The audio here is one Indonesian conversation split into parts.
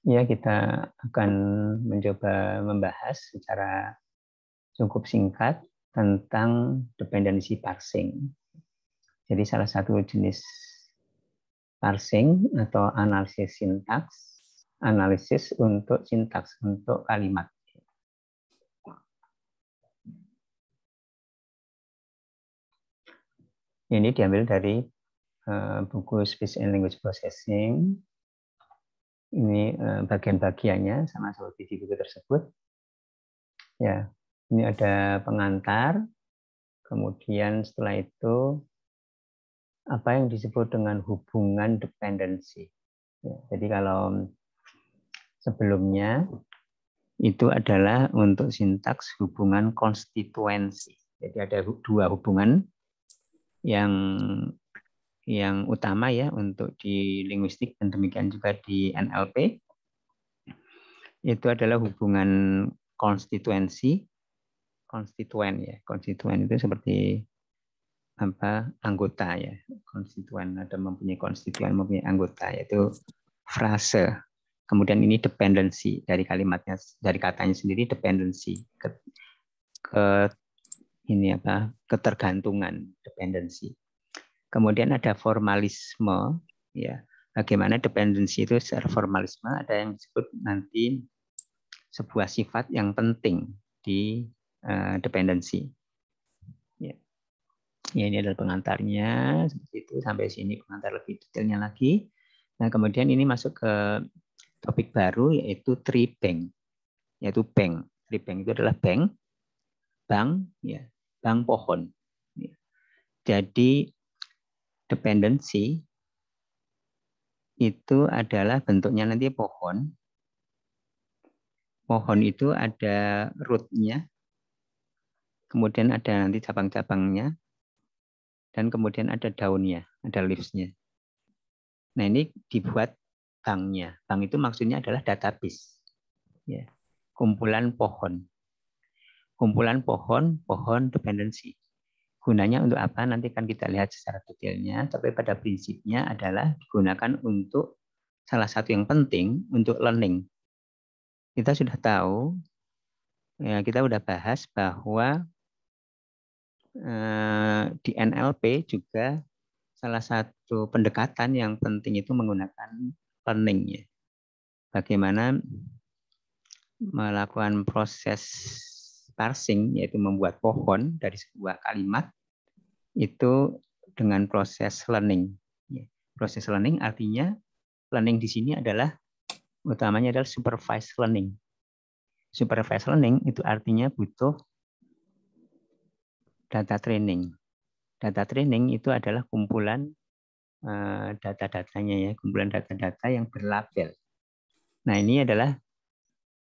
Ya, kita akan mencoba membahas secara cukup singkat tentang dependency parsing. Jadi salah satu jenis parsing atau analisis sintaks, analisis untuk sintaks, untuk kalimat. Ini diambil dari buku Speech and Language Processing. Ini bagian-bagiannya sama seperti di buku tersebut. Ya, ini ada pengantar. Kemudian setelah itu apa yang disebut dengan hubungan dependensi. Ya, jadi kalau sebelumnya itu adalah untuk sintaks hubungan konstituensi. Jadi ada dua hubungan yang utama ya untuk di linguistik dan demikian juga di NLP. Itu adalah hubungan konstituensi, konstituen ya. Konstituen itu seperti apa anggota ya. Konstituen ada mempunyai konstituen, mempunyai anggota, yaitu frase. Kemudian ini dependensi dari kalimatnya, dari katanya sendiri dependensi ke ini apa ketergantungan, dependensi. Kemudian ada formalisme ya. Bagaimana dependensi itu secara formalisme ada yang disebut nanti sebuah sifat yang penting di dependensi. Ya. Ya, ini adalah pengantarnya seperti itu, sampai sini pengantar lebih detailnya lagi. Nah, kemudian ini masuk ke topik baru yaitu tree bank. Yaitu bank. Tree bank itu adalah bank ya, bank pohon. Ya. Jadi dependensi itu adalah bentuknya nanti pohon. Pohon itu ada root-nya, kemudian ada nanti cabang-cabangnya, dan kemudian ada daunnya, ada leaves-nya. Nah, ini dibuat banknya. Bank itu maksudnya adalah database. Ya. Kumpulan pohon. Kumpulan pohon dependensi. Gunanya untuk apa? Nanti kan kita lihat secara detailnya, tapi pada prinsipnya adalah digunakan untuk salah satu yang penting untuk learning. Kita sudah tahu, ya kita sudah bahas bahwa di NLP juga salah satu pendekatan yang penting itu menggunakan learning ya. Bagaimana melakukan proses parsing, yaitu membuat pohon dari sebuah kalimat itu dengan proses learning. Proses learning artinya learning di sini adalah utamanya adalah supervised learning. Supervised learning itu artinya butuh data training. Data training itu adalah kumpulan data-datanya ya, kumpulan data-data yang berlabel. Nah, ini adalah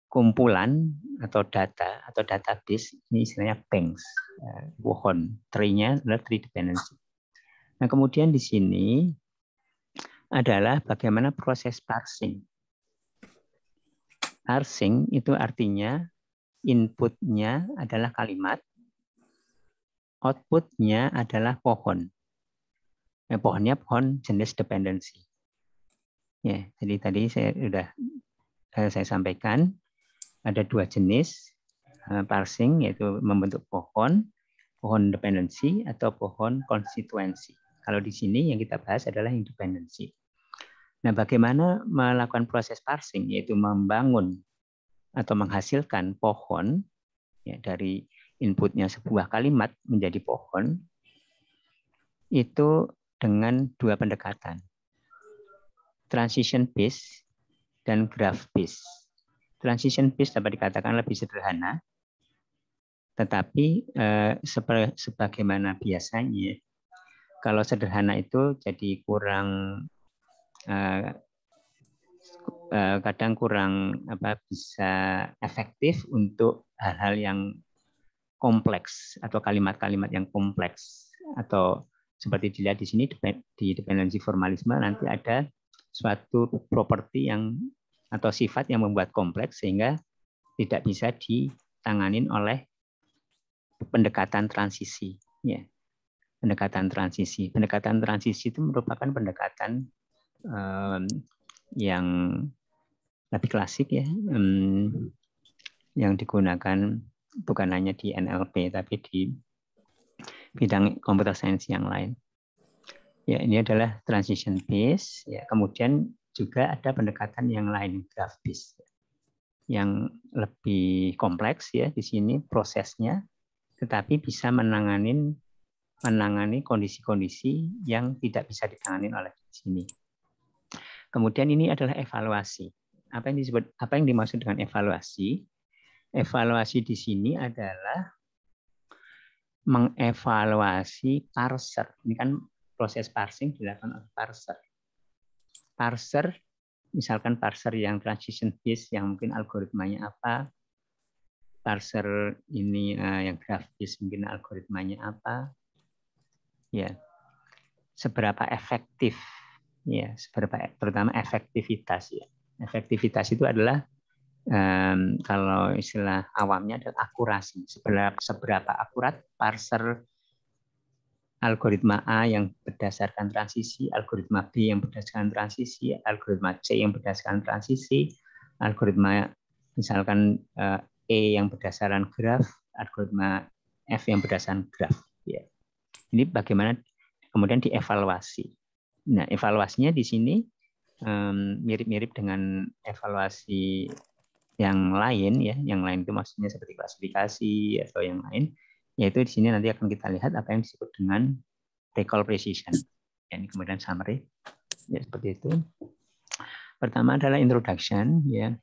kumpulan atau data atau database, ini istilahnya banks, pohon. Tree-nya adalah tree dependency. Nah, kemudian di sini adalah bagaimana proses parsing. Parsing itu artinya inputnya adalah kalimat, outputnya adalah pohon. Pohonnya pohon jenis dependensi. Ya, jadi tadi saya sampaikan ada dua jenis parsing, yaitu membentuk pohon dependensi atau pohon konstituensi. Kalau di sini yang kita bahas adalah independensi. Nah, bagaimana melakukan proses parsing, yaitu membangun atau menghasilkan pohon ya, dari inputnya sebuah kalimat menjadi pohon, itu dengan dua pendekatan. Transition based dan graph based. Transition based dapat dikatakan lebih sederhana, tetapi sebagaimana biasanya, kalau sederhana itu jadi kadang kurang bisa efektif untuk hal-hal yang kompleks atau kalimat-kalimat yang kompleks, atau seperti dilihat di sini di dependensi formalisme nanti ada suatu properti yang atau sifat yang membuat kompleks sehingga tidak bisa ditanganin oleh pendekatan transisi. Ya. Pendekatan transisi itu merupakan pendekatan yang lebih klasik ya, yang digunakan bukan hanya di NLP tapi di bidang computer science yang lain. Ya, ini adalah transition based. Ya, kemudian juga ada pendekatan yang lain, graph based, yang lebih kompleks ya di sini prosesnya, tetapi bisa menangani kondisi-kondisi yang tidak bisa ditangani oleh di sini. Kemudian ini adalah evaluasi. Apa yang dimaksud dengan evaluasi? Evaluasi di sini adalah mengevaluasi parser. Ini kan proses parsing dilakukan oleh parser. Parser, misalkan parser yang transition based, yang mungkin algoritmanya apa. Parser ini yang graph based, mungkin algoritmanya apa. Ya, seberapa efektif, ya, terutama efektivitas. Ya. Efektivitas itu adalah kalau istilah awamnya adalah akurasi. Seberapa akurat parser algoritma A yang berdasarkan transisi, algoritma B yang berdasarkan transisi, algoritma C yang berdasarkan transisi, algoritma misalkan E yang berdasarkan graf, algoritma F yang berdasarkan graf. Ya. Ini bagaimana kemudian dievaluasi. Nah, evaluasinya di sini mirip-mirip dengan evaluasi yang lain ya. Yang lain itu maksudnya seperti klasifikasi atau yang lain. Yaitu di sini nanti akan kita lihat apa yang disebut dengan recall precision. Ini kemudian summary. Ya, seperti itu. Pertama adalah introduction. Ya.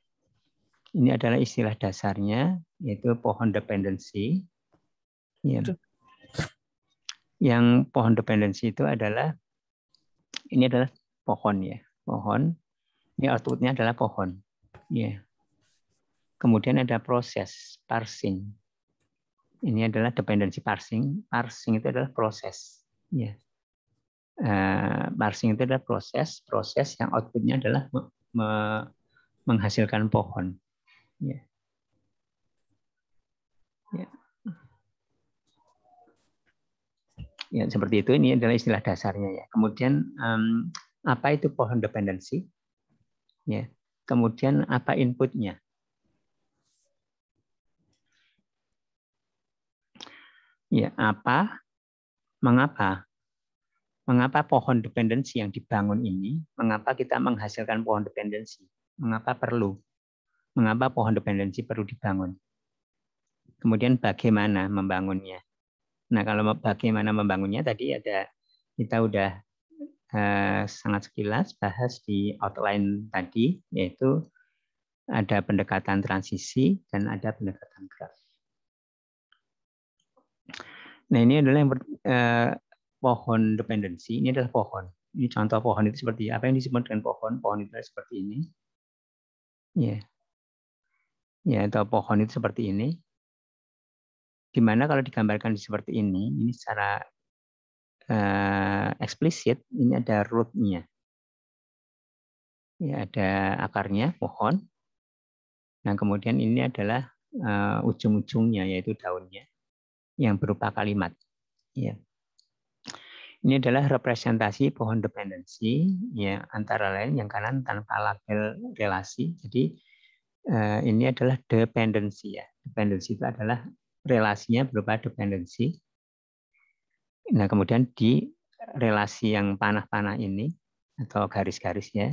Ini adalah istilah dasarnya, yaitu pohon dependensi. Ya. Yang pohon dependensi itu adalah, ini adalah pohon ya. Pohon. Ini outputnya adalah pohon. Ya. Kemudian ada proses parsing. Ini adalah dependensi parsing. Parsing itu adalah proses. Ya. Parsing itu adalah proses yang outputnya adalah menghasilkan pohon. Ya. Ya. Ya, seperti itu. Ini adalah istilah dasarnya ya. Kemudian apa itu pohon dependensi? Ya. Kemudian apa inputnya? Ya, mengapa pohon dependensi yang dibangun ini, mengapa kita menghasilkan pohon dependensi? Mengapa pohon dependensi perlu dibangun? Kemudian bagaimana membangunnya? Nah, kalau bagaimana membangunnya tadi kita udah sangat sekilas bahas di outline tadi, yaitu ada pendekatan transisi dan ada pendekatan graf. Nah, ini adalah yang pohon dependensi. Ini adalah pohon. Ini contoh pohon itu seperti apa yang disebut dengan pohon? Pohon itu seperti ini. Ya. Ya, atau pohon itu seperti ini. Dimana kalau digambarkan seperti ini secara eksplisit, ini ada root-nya. Ya, ada akarnya, pohon. Nah, kemudian ini adalah ujung-ujungnya, yaitu daunnya, yang berupa kalimat. Ya. Ini adalah representasi pohon dependensi, ya, antara lain yang kanan tanpa label relasi. Jadi ini adalah dependensi ya. Dependensi itu adalah relasinya berupa dependensi. Nah, kemudian di relasi yang panah-panah ini atau garis-garis ya,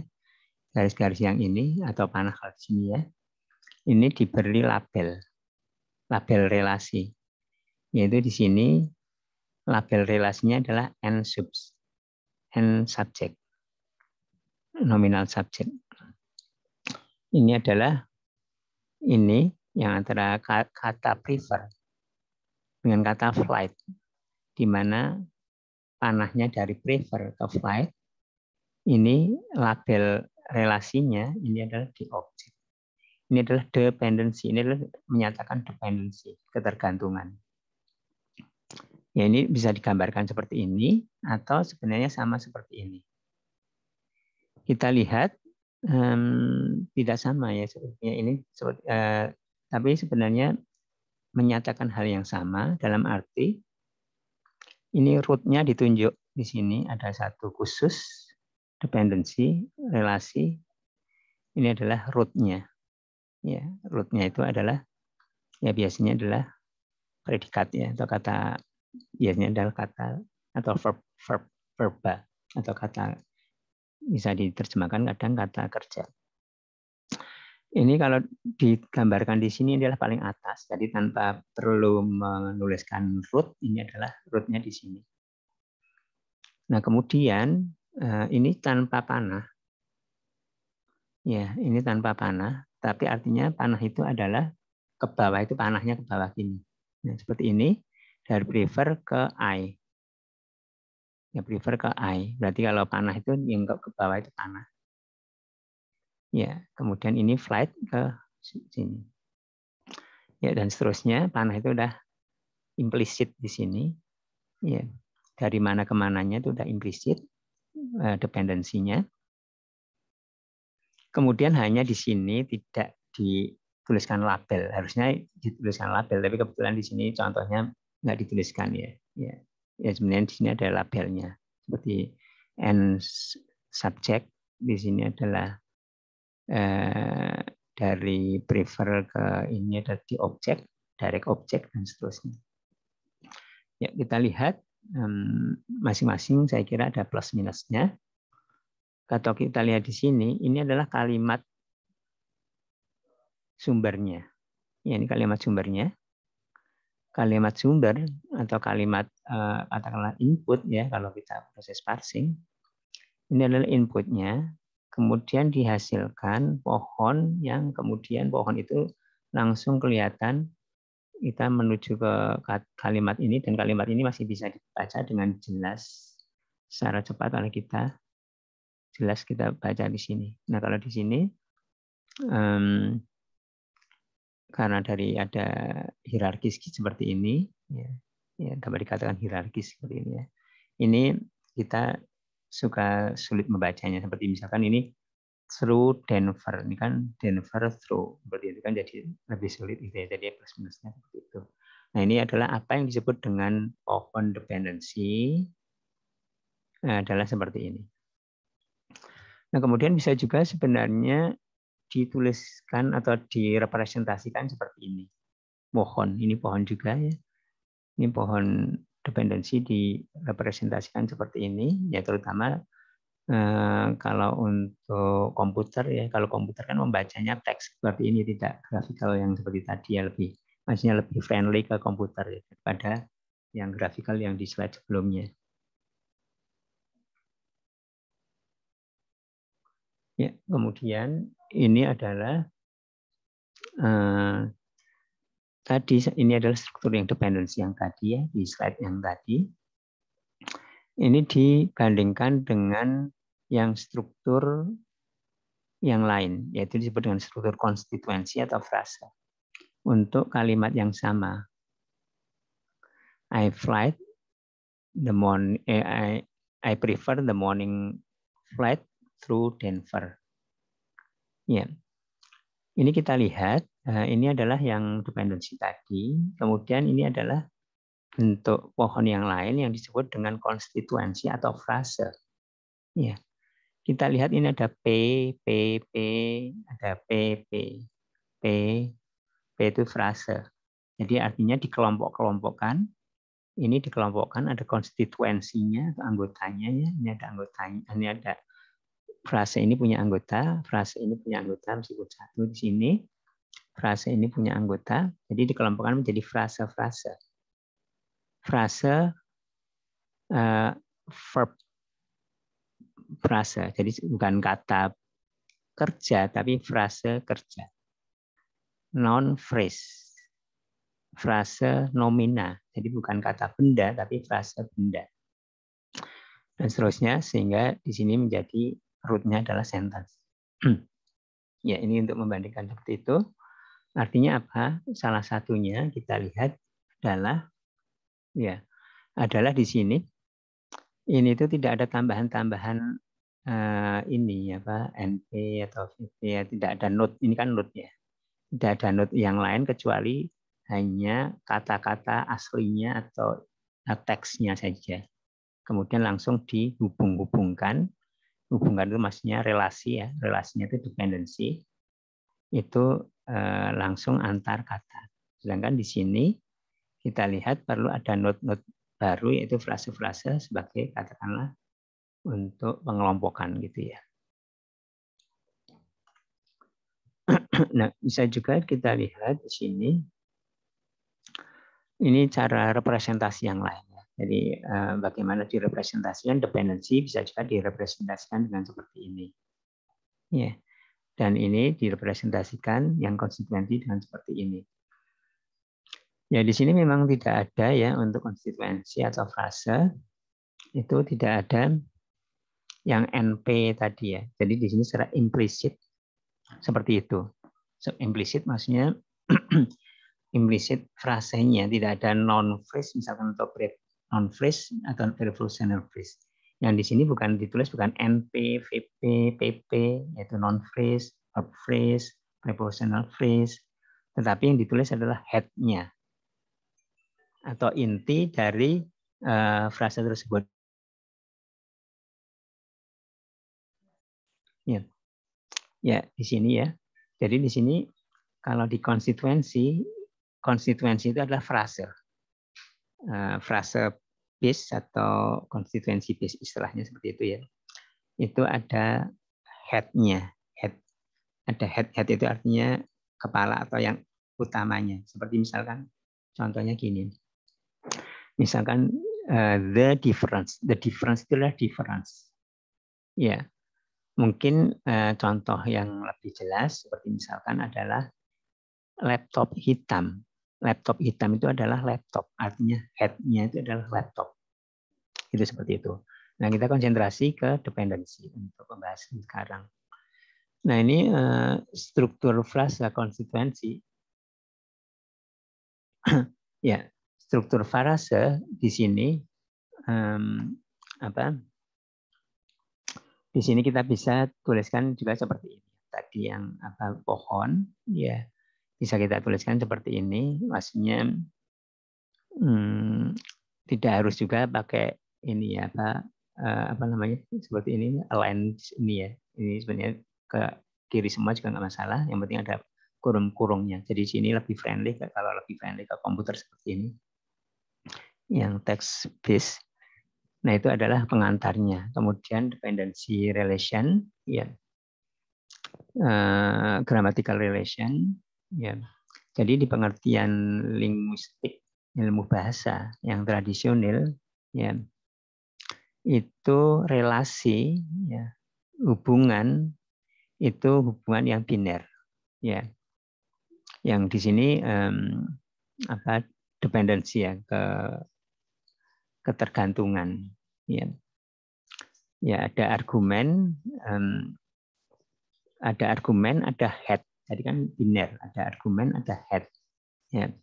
garis-garis yang ini atau panah di sini ya, ini diberi label relasi. Yaitu di sini label relasinya adalah N subject, nominal subject. Ini adalah ini yang antara kata prefer dengan kata flight, di mana panahnya dari prefer ke flight, ini label relasinya ini adalah di objek. Ini adalah dependency, ini adalah menyatakan dependency, ketergantungan. Ya, ini bisa digambarkan seperti ini atau sebenarnya sama seperti ini. Kita lihat tidak sama ya sepertinya ini, tapi sebenarnya menyatakan hal yang sama dalam arti ini root-nya ditunjuk di sini ada satu khusus dependensi relasi Ini adalah root-nya. Ya, root-nya itu adalah ya biasanya adalah predikat ya, atau kata biasanya adalah kata atau verba atau kata, bisa diterjemahkan kadang kata kerja. Ini kalau digambarkan di sini adalah paling atas, jadi tanpa perlu menuliskan root, ini adalah root-nya di sini. Nah, kemudian ini tanpa panah. Ya, ini tanpa panah, tapi artinya panah itu adalah ke bawah, itu panahnya ke bawah gini. Nah, seperti ini, dari prefer ke I. Ya, prefer ke I. Berarti kalau panah itu yang ke bawah itu panah. Ya, kemudian ini flight ke sini. Ya, dan seterusnya panah itu udah implisit di sini. Ya, dari mana ke mananya itu udah implisit dependensinya. Kemudian hanya di sini tidak dituliskan label. Harusnya dituliskan label, tapi kebetulan di sini contohnya nggak dituliskan ya. Ya sebenarnya di sini ada labelnya. Seperti and subject di sini adalah dari prefer ke ini ada di objek, direct object dan seterusnya. Ya, kita lihat masing-masing saya kira ada plus minusnya. Kalau kita lihat di sini, ini adalah kalimat sumbernya. Ya, ini kalimat sumbernya. Kalimat sumber atau kalimat katakanlah input ya kalau kita proses parsing. Ini adalah inputnya. Kemudian dihasilkan pohon yang kemudian pohon itu langsung kelihatan kita menuju ke kalimat ini, dan kalimat ini masih bisa dibaca dengan jelas secara cepat oleh kita. Jelas kita baca di sini. Nah, kalau di sini karena dari ada hierarkis seperti ini, ya dapat dikatakan hierarkis seperti ini ya. Ini kita suka sulit membacanya, seperti misalkan ini through Denver, ini kan Denver through, seperti itu kan jadi lebih sulit gitu ya, jadi plus minusnya seperti itu. Nah, ini adalah apa yang disebut dengan pohon dependensi, adalah seperti ini. Nah, kemudian bisa juga sebenarnya dituliskan atau direpresentasikan seperti ini. Pohon, ini pohon juga ya. Ini pohon dependensi direpresentasikan seperti ini, ya terutama kalau untuk komputer ya, kalau komputer kan membacanya teks seperti ini, tidak grafikal yang seperti tadi ya, maksudnya lebih friendly ke komputer ya, daripada yang grafikal yang di slide sebelumnya. Ya, kemudian ini adalah tadi ini adalah struktur yang dependensi yang tadi ya, di slide yang tadi. Ini dibandingkan dengan yang struktur yang lain, yaitu disebut dengan struktur konstituensi atau frasa. Untuk kalimat yang sama, I flight the morning, I prefer the morning flight through Denver. Ya, ini kita lihat, ini adalah yang dependensi tadi. Kemudian ini adalah bentuk pohon yang lain yang disebut dengan konstituensi atau frase. Ya, kita lihat ini ada P, ada P, P itu frase. Jadi artinya dikelompok-kelompokkan. Ini dikelompokkan, ada konstituensinya, anggotanya ya. Ini ada anggotanya, ini ada frase ini punya anggota, frase ini punya anggota meskipun satu di sini. Frase ini punya anggota, jadi dikelompokkan menjadi frase-frase. Frase verb frase. Jadi bukan kata kerja tapi frase kerja. Noun phrase. Frase nomina. Jadi bukan kata benda tapi frase benda. Dan seterusnya sehingga di sini menjadi root-nya adalah sentence. Ya, ini untuk membandingkan seperti itu. Artinya apa? Salah satunya kita lihat adalah adalah di sini. Ini itu tidak ada tambahan-tambahan ini apa NP atau VP ya, tidak ada note. Ini kan note ya. Tidak ada note yang lain kecuali hanya kata-kata aslinya atau teksnya saja. Kemudian langsung dihubung-hubungkan hubungan itu maksudnya relasi ya, relasinya itu dependency, itu langsung antar kata. Sedangkan di sini kita lihat perlu ada note-note baru, yaitu frase-frase sebagai katakanlah untuk pengelompokan gitu ya. Nah, bisa juga kita lihat di sini, ini cara representasi yang lain. Jadi bagaimana direpresentasikan dependensi bisa juga direpresentasikan dengan seperti ini. Ya. Dan ini direpresentasikan yang konstituensi dengan seperti ini. Ya, di sini memang tidak ada ya untuk konstituensi atau frase, itu tidak ada yang NP tadi ya. Jadi di sini secara implisit seperti itu. So, implisit maksudnya implisit frasenya, tidak ada non-phrase misalkan untuk non-phrase atau prepositional phrase. Yang di sini bukan ditulis bukan NP, VP, PP, yaitu non-phrase, verb phrase, prepositional phrase, tetapi yang ditulis adalah head-nya atau inti dari frase tersebut. Ya. Ya, di sini ya. Jadi di sini kalau di konstituensi itu adalah frase. Frase base atau konstituensi base istilahnya seperti itu ya. Itu ada head-nya. Ada head itu artinya kepala atau yang utamanya. Seperti misalkan contohnya gini. Misalkan the difference itu adalah difference. Ya. Mungkin contoh yang lebih jelas seperti misalkan adalah laptop hitam. Laptop hitam itu adalah laptop, artinya head-nya itu adalah laptop. Itu seperti itu. Nah, kita konsentrasi ke dependensi untuk pembahasan sekarang. Nah, ini struktur frasa konstituensi. Ya, struktur frasa di sini di sini kita bisa tuliskan juga seperti ini. Tadi yang pohon, ya bisa kita tuliskan seperti ini. Maksudnya tidak harus juga pakai ini ya apa namanya seperti ini align ini ya. Ini sebenarnya ke kiri semua juga nggak masalah. Yang penting ada kurung-kurungnya. Jadi sini lebih friendly kalau lebih friendly ke komputer seperti ini. Yang text based. Nah, itu adalah pengantarnya. Kemudian dependency relation, ya, grammatical relation, ya. Jadi di pengertian linguistik, ilmu bahasa yang tradisional, ya, itu relasi, ya, hubungan itu hubungan yang biner, ya. Yang di sini dependensi ya ketergantungan, ya. Ya, ada argumen, ada head. Jadi kan biner, ada argumen, ada head. Ya.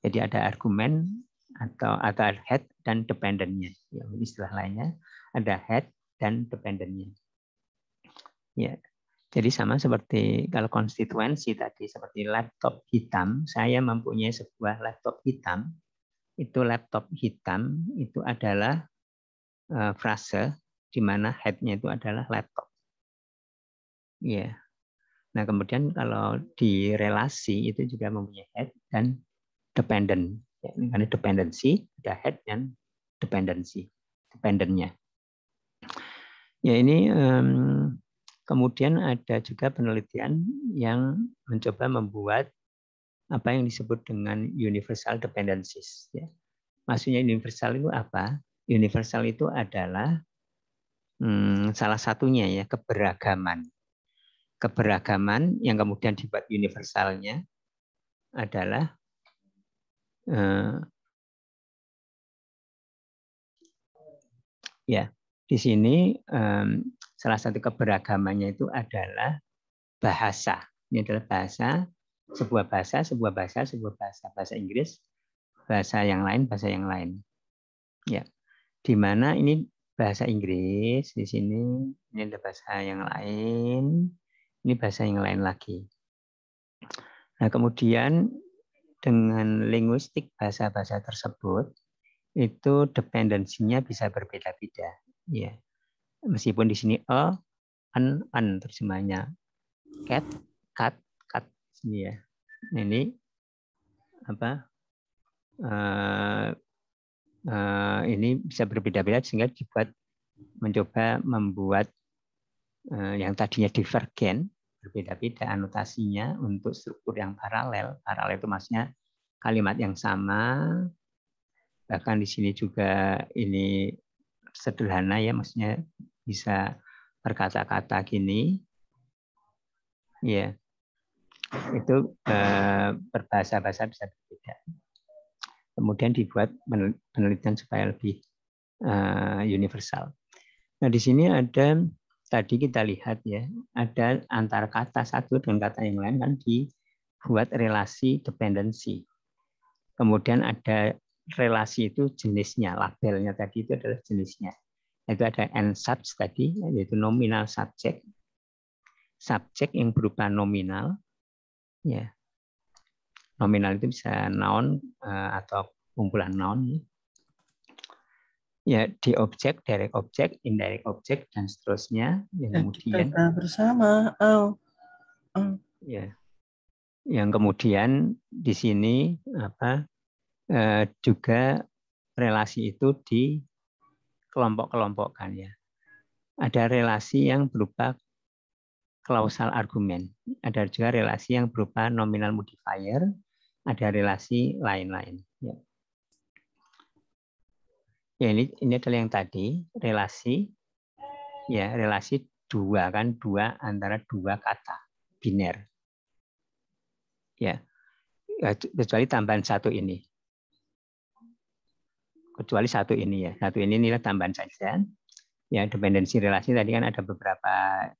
Jadi ada argumen atau head dan dependennya. Ya, istilah lainnya ada head dan dependennya. Ya. Jadi sama seperti kalau konstituensi tadi seperti laptop hitam, saya mempunyai sebuah laptop hitam. Itu laptop hitam itu adalah frase di mana head-nya itu adalah laptop. Ya. Nah, kemudian kalau di relasi itu juga mempunyai head dan dependent. Ya, karena dependensi, ada head dan dependency, dependennya. Ya, ini kemudian ada juga penelitian yang mencoba membuat apa yang disebut dengan universal dependencies. Ya. Maksudnya universal itu apa? Universal itu adalah salah satunya ya keberagaman. Keberagaman yang kemudian dibuat universalnya adalah ya di sini salah satu keberagamannya itu adalah bahasa. Ini adalah bahasa, sebuah bahasa, sebuah bahasa, sebuah bahasa, bahasa Inggris, bahasa yang lain, bahasa yang lain. Ya, di mana ini bahasa Inggris di sini ini ada bahasa yang lain, ini bahasa yang lain lagi. Nah, kemudian dengan linguistik bahasa-bahasa tersebut itu dependensinya bisa berbeda-beda. Ya. Meskipun di sini an terjemahnya. Cat, cut sini ya. Ini apa? Ini bisa berbeda-beda sehingga dibuat mencoba membuat yang tadinya divergen berbeda-beda anotasinya untuk struktur yang paralel. Paralel itu maksudnya kalimat yang sama. Bahkan di sini juga ini sederhana ya, maksudnya bisa berkata-kata gini. Ya, itu berbahasa-bahasa bisa berbeda. Kemudian dibuat penelitian supaya lebih universal. Nah, di sini ada tadi kita lihat ya, ada antara kata satu dengan kata yang lain kan dibuat relasi dependensi. Kemudian ada relasi itu jenisnya, labelnya tadi itu adalah jenisnya. Itu ada and such tadi, yaitu nominal subject. Subjek yang berupa nominal, ya. Nominal itu bisa noun atau kumpulan noun. Ya, di objek, direct object, indirect object, dan seterusnya. Yang kemudian bersama. Ya, yang kemudian di sini juga relasi itu di kelompok-kelompokkan ya. Ada relasi yang berupa klausal argumen, ada juga relasi yang berupa nominal modifier, ada relasi lain-lain. Ya. Ya, ini adalah yang tadi relasi ya, relasi dua antara dua kata biner. Ya, kecuali tambahan satu ini. Kecuali satu ini ya. Satu ini nilai tambahan saja. Ya, dependensi relasi tadi kan ada beberapa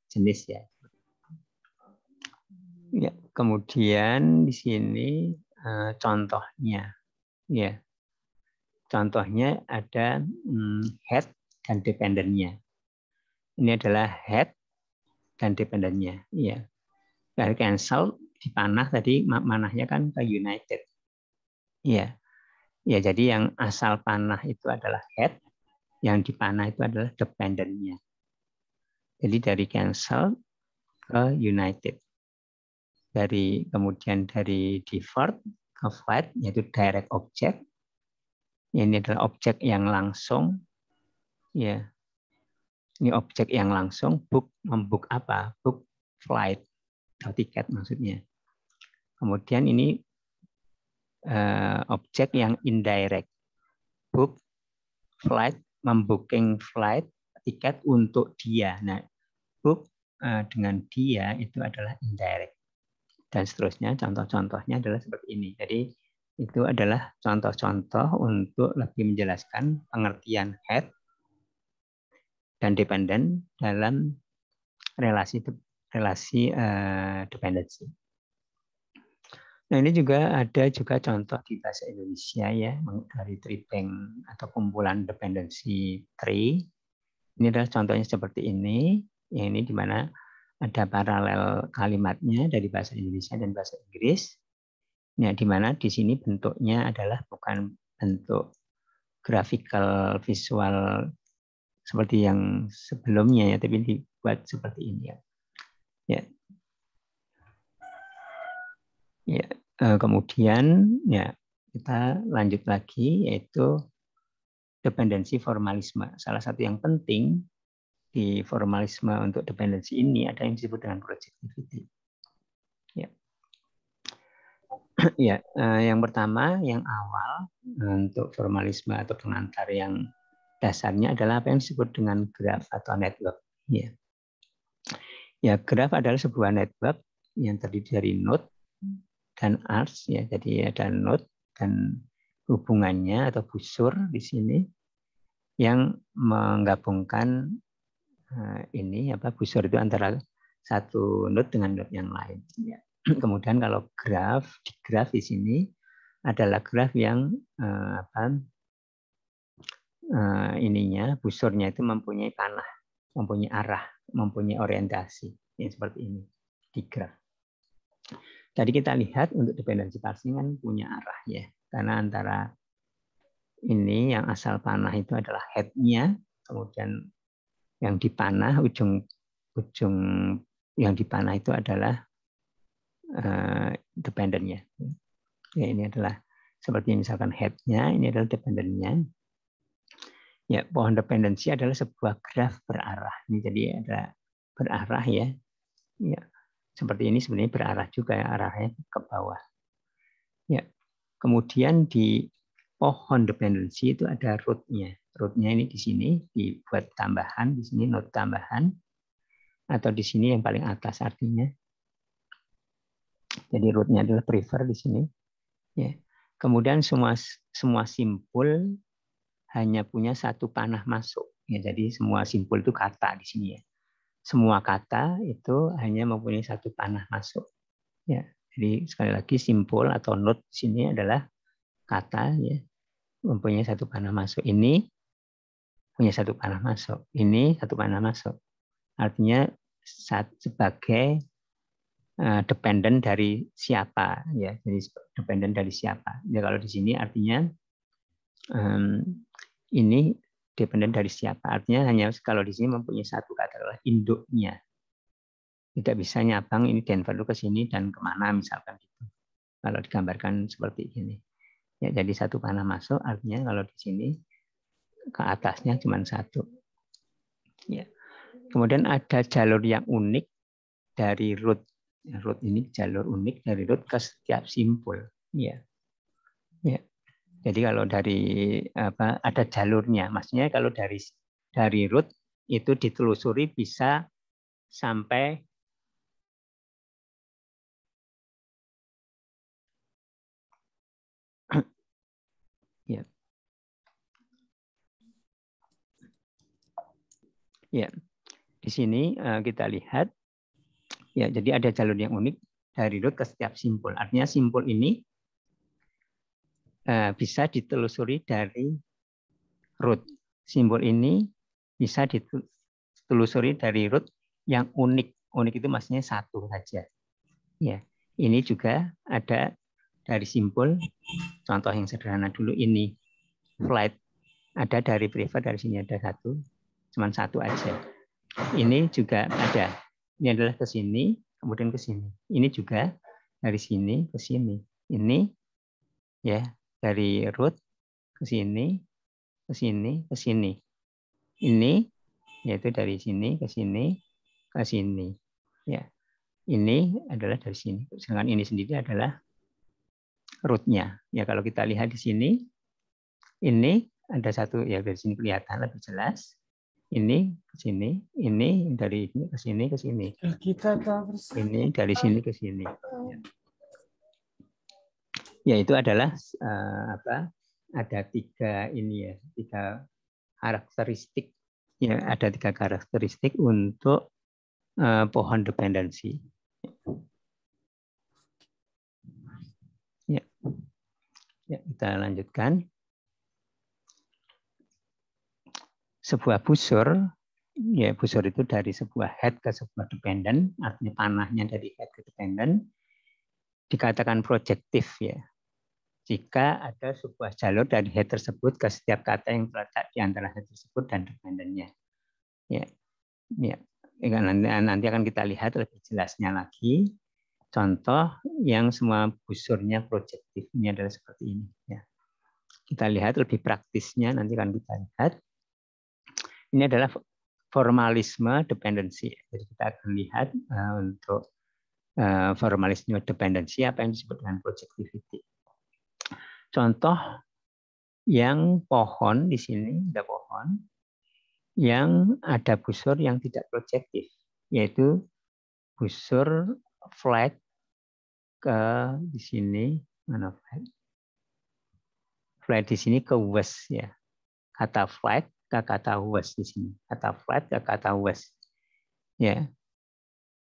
jenis ya. Ya, kemudian di sini contohnya. Ya. Contohnya ada head dan dependennya. Ini adalah head dan dependennya. Ya. Dari cancel dipanah tadi manahnya kan ke united. Ya. Ya, jadi yang asal panah itu adalah head, yang dipanah itu adalah dependentnya. Jadi dari cancel ke united. Kemudian dari default ke flat, yaitu direct object. Ini adalah objek yang langsung. Ya. Ini objek yang langsung. Book, membook apa? Book flight atau tiket maksudnya. Kemudian ini objek yang indirect. Book flight, membooking flight, tiket untuk dia. Nah, book dengan dia itu adalah indirect. Dan seterusnya, contoh-contohnya adalah seperti ini. Jadi, itu adalah contoh-contoh untuk lebih menjelaskan pengertian head dan dependent dalam relasi dependency. Nah, ini juga ada juga contoh di bahasa Indonesia ya, dari tree bank atau kumpulan dependency tree. Ini adalah contohnya seperti ini. Yang ini di mana ada paralel kalimatnya dari bahasa Indonesia dan bahasa Inggris. Ya, di mana di sini bentuknya adalah bukan bentuk graphical visual seperti yang sebelumnya ya, tapi dibuat seperti ini ya. Ya. Ya, kemudian ya kita lanjut lagi yaitu dependensi formalisme. Salah satu yang penting di formalisme untuk dependensi ini ada yang disebut dengan projectivity. Ya. Ya, yang pertama, yang awal untuk formalisme atau pengantar yang dasarnya adalah apa yang disebut dengan graph atau network. Ya, ya graph adalah sebuah network yang terdiri dari node dan arcs. Ya, jadi ada node dan hubungannya atau busur di sini yang menggabungkan ini busur itu antara satu node dengan node yang lain. Ya. Kemudian kalau graf di sini adalah graf yang busurnya itu mempunyai panah, mempunyai arah, mempunyai orientasi yang seperti ini di graf. Jadi kita lihat untuk dependensi parsing kan punya arah ya, karena antara ini yang asal panah itu adalah head-nya, kemudian Yang dipanah, ujung yang dipanah itu adalah dependennya. Ya, ini adalah seperti misalkan head-nya, ini adalah dependennya. Ya, pohon dependensi adalah sebuah graf berarah. Ini jadi ada berarah ya. Ya, seperti ini sebenarnya berarah juga ya, arahnya ke bawah. Ya, kemudian di pohon dependensi itu ada root-nya. Root-nya ini di sini dibuat tambahan, di sini node tambahan, atau di sini yang paling atas artinya. Jadi root-nya adalah prefer di sini. Ya. Kemudian semua simpul hanya punya satu panah masuk. Ya, jadi semua simpul itu kata di sini ya. Semua kata itu hanya mempunyai satu panah masuk. Ya, jadi sekali lagi simpul atau node di sini adalah kata ya, mempunyai satu panah masuk. Ini punya satu panah masuk. Ini satu panah masuk. Artinya sebagai dependen dari siapa ya. Jadi dependen dari siapa. Ya kalau di sini artinya ini dependen dari siapa. Artinya hanya kalau di sini mempunyai satu kata adalah induknya. Tidak bisa nyabang ini Denver itu ke sini dan kemana misalkan gitu. Kalau digambarkan seperti ini. Ya, jadi satu panah masuk artinya kalau di sini ke atasnya cuma satu. Ya. Kemudian ada jalur yang unik dari root. Root ini jalur unik dari root ke setiap simpul. Ya. Ya. Jadi kalau dari ada jalurnya. Maksudnya kalau dari root itu ditelusuri bisa sampai ya. Ya. Di sini kita lihat ya, jadi ada jalur yang unik dari root ke setiap simpul. Artinya simpul ini bisa ditelusuri dari root. Simpul ini bisa ditelusuri dari root yang unik. Unik itu maksudnya satu saja. Ya, ini juga ada dari simpul. Contoh yang sederhana dulu ini flight. Ada dari prefer, dari sini ada satu, cuma satu aja. Ini juga ada. Ini adalah ke sini, kemudian ke sini. Ini juga dari sini ke sini. Ini ya dari root ke sini, ke sini, ke sini. Ini yaitu dari sini ke sini, ke sini. Ya, ini adalah dari sini. Sedangkan ini sendiri adalah root-nya. Ya kalau kita lihat di sini, ini ada satu ya dari sini kelihatan lebih jelas. Ini ke sini, ini dari ini ke sini ke sini. Ini dari sini ke sini. Ya itu adalah ada tiga ini ya, tiga karakteristik. Ya ada tiga karakteristik untuk pohon dependensi. Ya. Ya, kita lanjutkan. Sebuah busur, ya busur itu dari sebuah head ke sebuah dependent, artinya panahnya dari head ke dependent, dikatakan projektif ya. Jika ada sebuah jalur dari head tersebut ke setiap kata yang terletak di antara head tersebut dan dependennya. Ya, ya. Nanti akan kita lihat lebih jelasnya lagi. Contoh yang semua busurnya projektif ini adalah seperti ini. Ya. Kita lihat lebih praktisnya, nanti akan kita lihat. Ini adalah formalisme dependensi. Jadi kita akan lihat untuk formalisme dependensi apa yang disebut dengan projectivity. Contoh yang pohon di sini ada pohon yang ada busur yang tidak projektif, yaitu busur flat ke di sini mana flat? Flat di sini ke west ya. Kata flat ke kata west di sini. Kata flat ke kata west. Ya.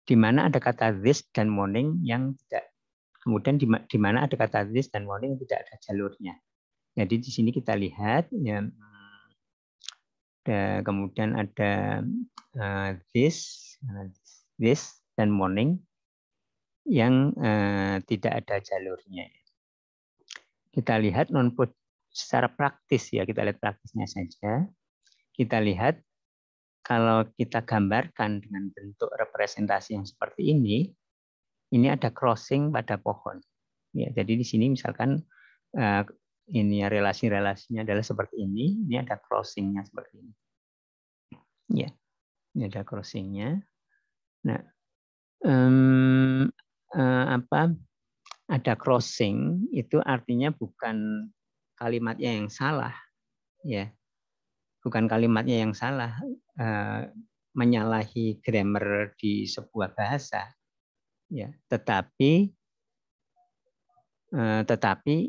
Di mana ada kata this dan morning yang tidak, kemudian di mana ada kata this dan morning yang tidak ada jalurnya. Jadi di sini kita lihat ya, kemudian ada this dan morning yang tidak ada jalurnya. Kita lihat secara praktis ya, kita lihat praktisnya saja. Kita lihat kalau kita gambarkan dengan bentuk representasi yang seperti ini ada crossing pada pohon. Ya, jadi di sini misalkan ini relasi-relasinya adalah seperti ini ada crossingnya seperti ini. Ya, ini ada crossingnya. Nah, ada crossing itu artinya bukan kalimatnya yang salah, ya, bukan kalimatnya yang salah, menyalahi grammar di sebuah bahasa, ya, tetapi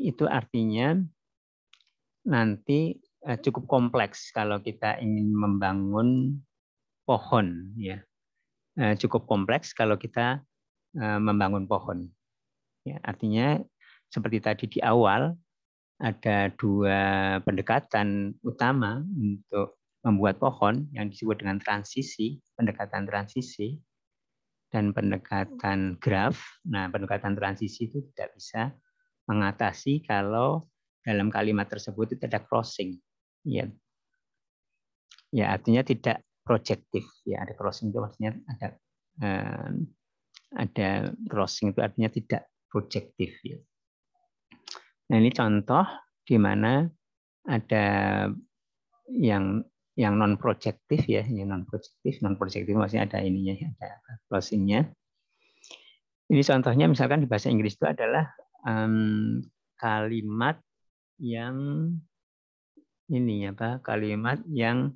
itu artinya nanti cukup kompleks kalau kita ingin membangun pohon, ya, cukup kompleks kalau kita membangun pohon. Ya, artinya seperti tadi di awal ada dua pendekatan utama untuk membuat pohon yang disebut dengan transisi, pendekatan transisi dan pendekatan graf. Nah, pendekatan transisi itu tidak bisa mengatasi kalau dalam kalimat tersebut itu ada crossing. Ya, ya artinya tidak projektif. Ya, ada crossing itu maksudnya ada crossing itu artinya tidak projektif. Ya. Nah, ini contoh di mana ada yang non projektif, ya, yang non projektif maksudnya ada ininya, ada closingnya. Ini contohnya misalkan di bahasa Inggris itu adalah kalimat yang ini apa? Kalimat yang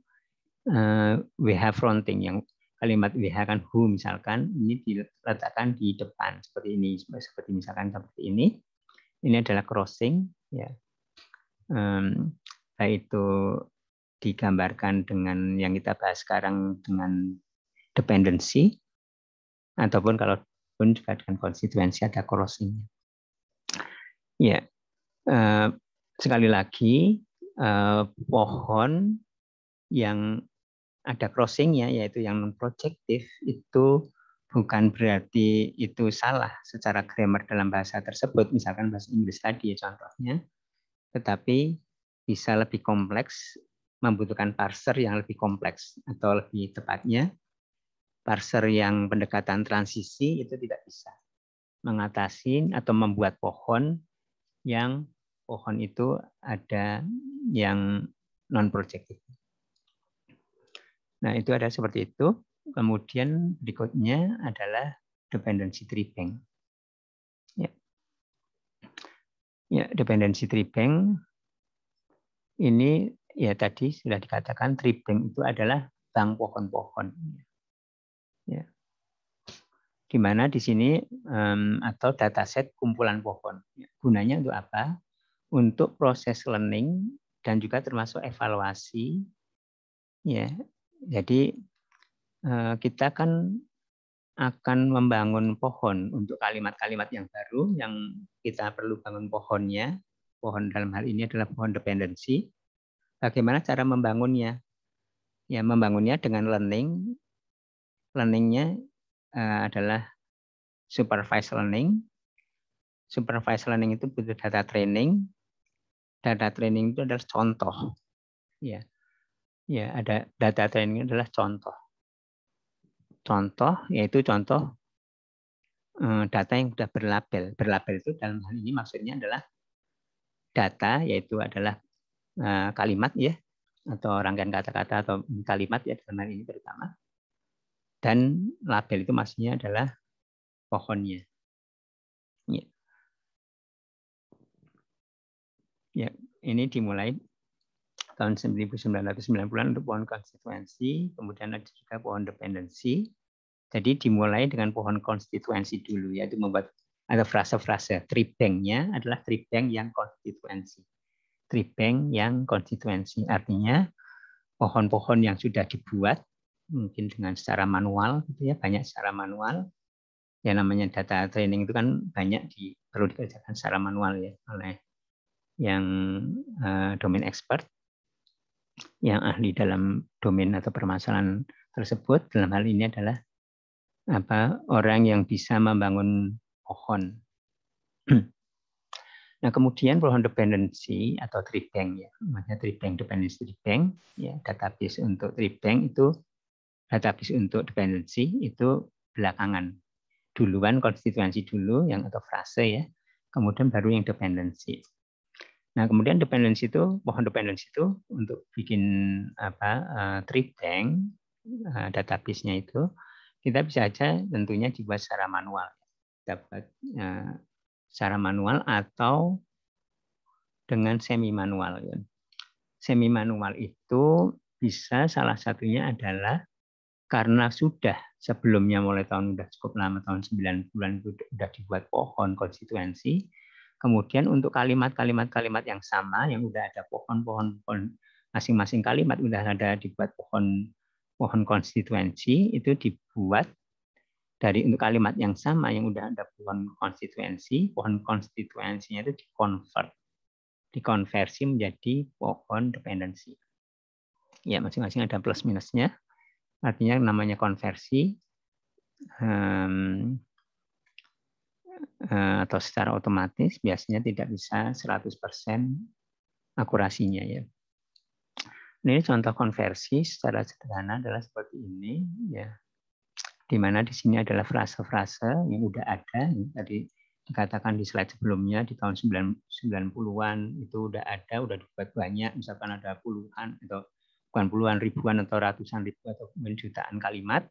we have fronting, yang kalimat we have kan who misalkan ini diletakkan di depan seperti ini, seperti misalkan seperti ini. Ini adalah crossing, ya. Baik itu digambarkan dengan yang kita bahas sekarang dengan dependency, ataupun kalau pun juga dengan konstituensi ada crossing. Ya, sekali lagi pohon yang ada crossingnya, yaitu yang non projektif, itu bukan berarti itu salah secara grammar dalam bahasa tersebut, misalkan bahasa Inggris tadi ya contohnya, tetapi bisa lebih kompleks, membutuhkan parser yang lebih kompleks, atau lebih tepatnya parser yang pendekatan transisi itu tidak bisa mengatasi atau membuat pohon yang pohon itu ada yang non projektif. Nah, itu ada seperti itu. Kemudian berikutnya adalah dependency tree bank. Ya. Ya, dependency tree bank ini ya tadi sudah dikatakan tree bank itu adalah bank pohon-pohon. Ya. Di mana di sini atau dataset kumpulan pohon. Ya. Gunanya untuk apa? Untuk proses learning dan juga termasuk evaluasi. Ya. Jadi kita kan akan membangun pohon untuk kalimat-kalimat yang baru yang kita perlu bangun pohonnya. Pohon dalam hal ini adalah pohon dependensi. Bagaimana cara membangunnya? Ya, membangunnya dengan learning. Learningnya adalah supervised learning. Supervised learning itu butuh data training. Data training itu adalah contoh. Ya, ya ada data training adalah contoh. Contoh yaitu contoh data yang sudah berlabel. Berlabel itu dalam hal ini maksudnya adalah data, yaitu adalah kalimat, ya, atau rangkaian kata-kata atau kalimat, ya, dalam hal ini terutama. Dan label itu maksudnya adalah pohonnya. Ya. Ya, ini dimulai tahun 1990-an untuk pohon konstituensi, kemudian ada juga pohon dependensi. Jadi dimulai dengan pohon konstituensi dulu, yaitu membuat ada frase-frase. Tree bank-nya adalah tree bank yang konstituensi. Tree bank yang konstituensi artinya pohon-pohon yang sudah dibuat mungkin dengan secara manual, gitu ya, banyak secara manual. Ya, namanya data training itu kan banyak perlu dikerjakan secara manual, ya, oleh yang domain expert, yang ahli dalam domain atau permasalahan tersebut. Dalam hal ini adalah orang yang bisa membangun pohon. Nah, kemudian pohon dependency atau tree bank, ya, maksudnya tree bank, dependency tree bank, ya, database untuk tree bank itu database untuk dependency itu belakangan. Duluan konstituensi dulu yang atau frase ya, kemudian baru yang dependency. Nah, kemudian dependency itu, pohon dependency itu untuk bikin tree bank database-nya itu kita bisa aja tentunya dibuat secara manual. Dapat secara manual atau dengan semi manual. Semi manual itu bisa salah satunya adalah karena sudah sebelumnya mulai tahun udah cukup lama, tahun 90-an itu sudah dibuat pohon konstituensi. Kemudian untuk kalimat-kalimat yang sama yang udah ada pohon masing-masing kalimat udah ada dibuat pohon konstituensi itu dibuat dari untuk kalimat yang sama yang udah ada pohon konstituensinya itu dikonversi menjadi pohon dependensi. Ya, masing-masing ada plus minusnya. Artinya namanya konversi atau secara otomatis biasanya tidak bisa 100% akurasinya ya. Ini contoh konversi secara sederhana adalah seperti ini ya. Di mana di sini adalah frase-frase yang udah ada yang tadi dikatakan di slide sebelumnya di tahun 90-an itu udah ada, udah dibuat banyak, misalkan ada puluhan atau bukan puluhan, ribuan atau ratusan ribu atau jutaan kalimat.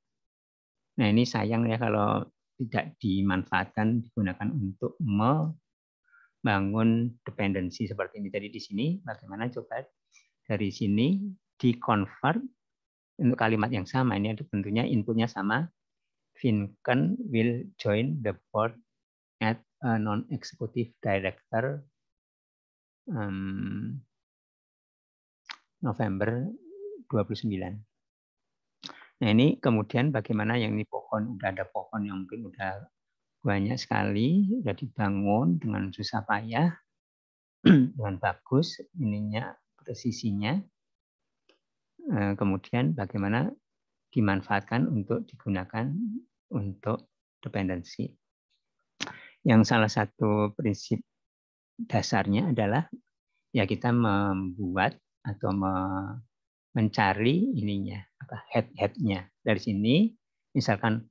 Nah, ini sayang ya kalau tidak dimanfaatkan, digunakan untuk membangun dependensi seperti ini. Jadi di sini bagaimana coba dari sini di-convert untuk kalimat yang sama. Ini tentunya inputnya sama. Finken will join the board at a non-executive director November 29. Nah, ini kemudian bagaimana yang ini pohon, udah ada pohon yang mungkin udah banyak sekali, udah dibangun dengan susah payah, dengan bagus ininya, presisinya. Kemudian bagaimana dimanfaatkan untuk digunakan untuk dependensi. Yang salah satu prinsip dasarnya adalah ya kita membuat atau mencari ininya head-nya dari sini misalkan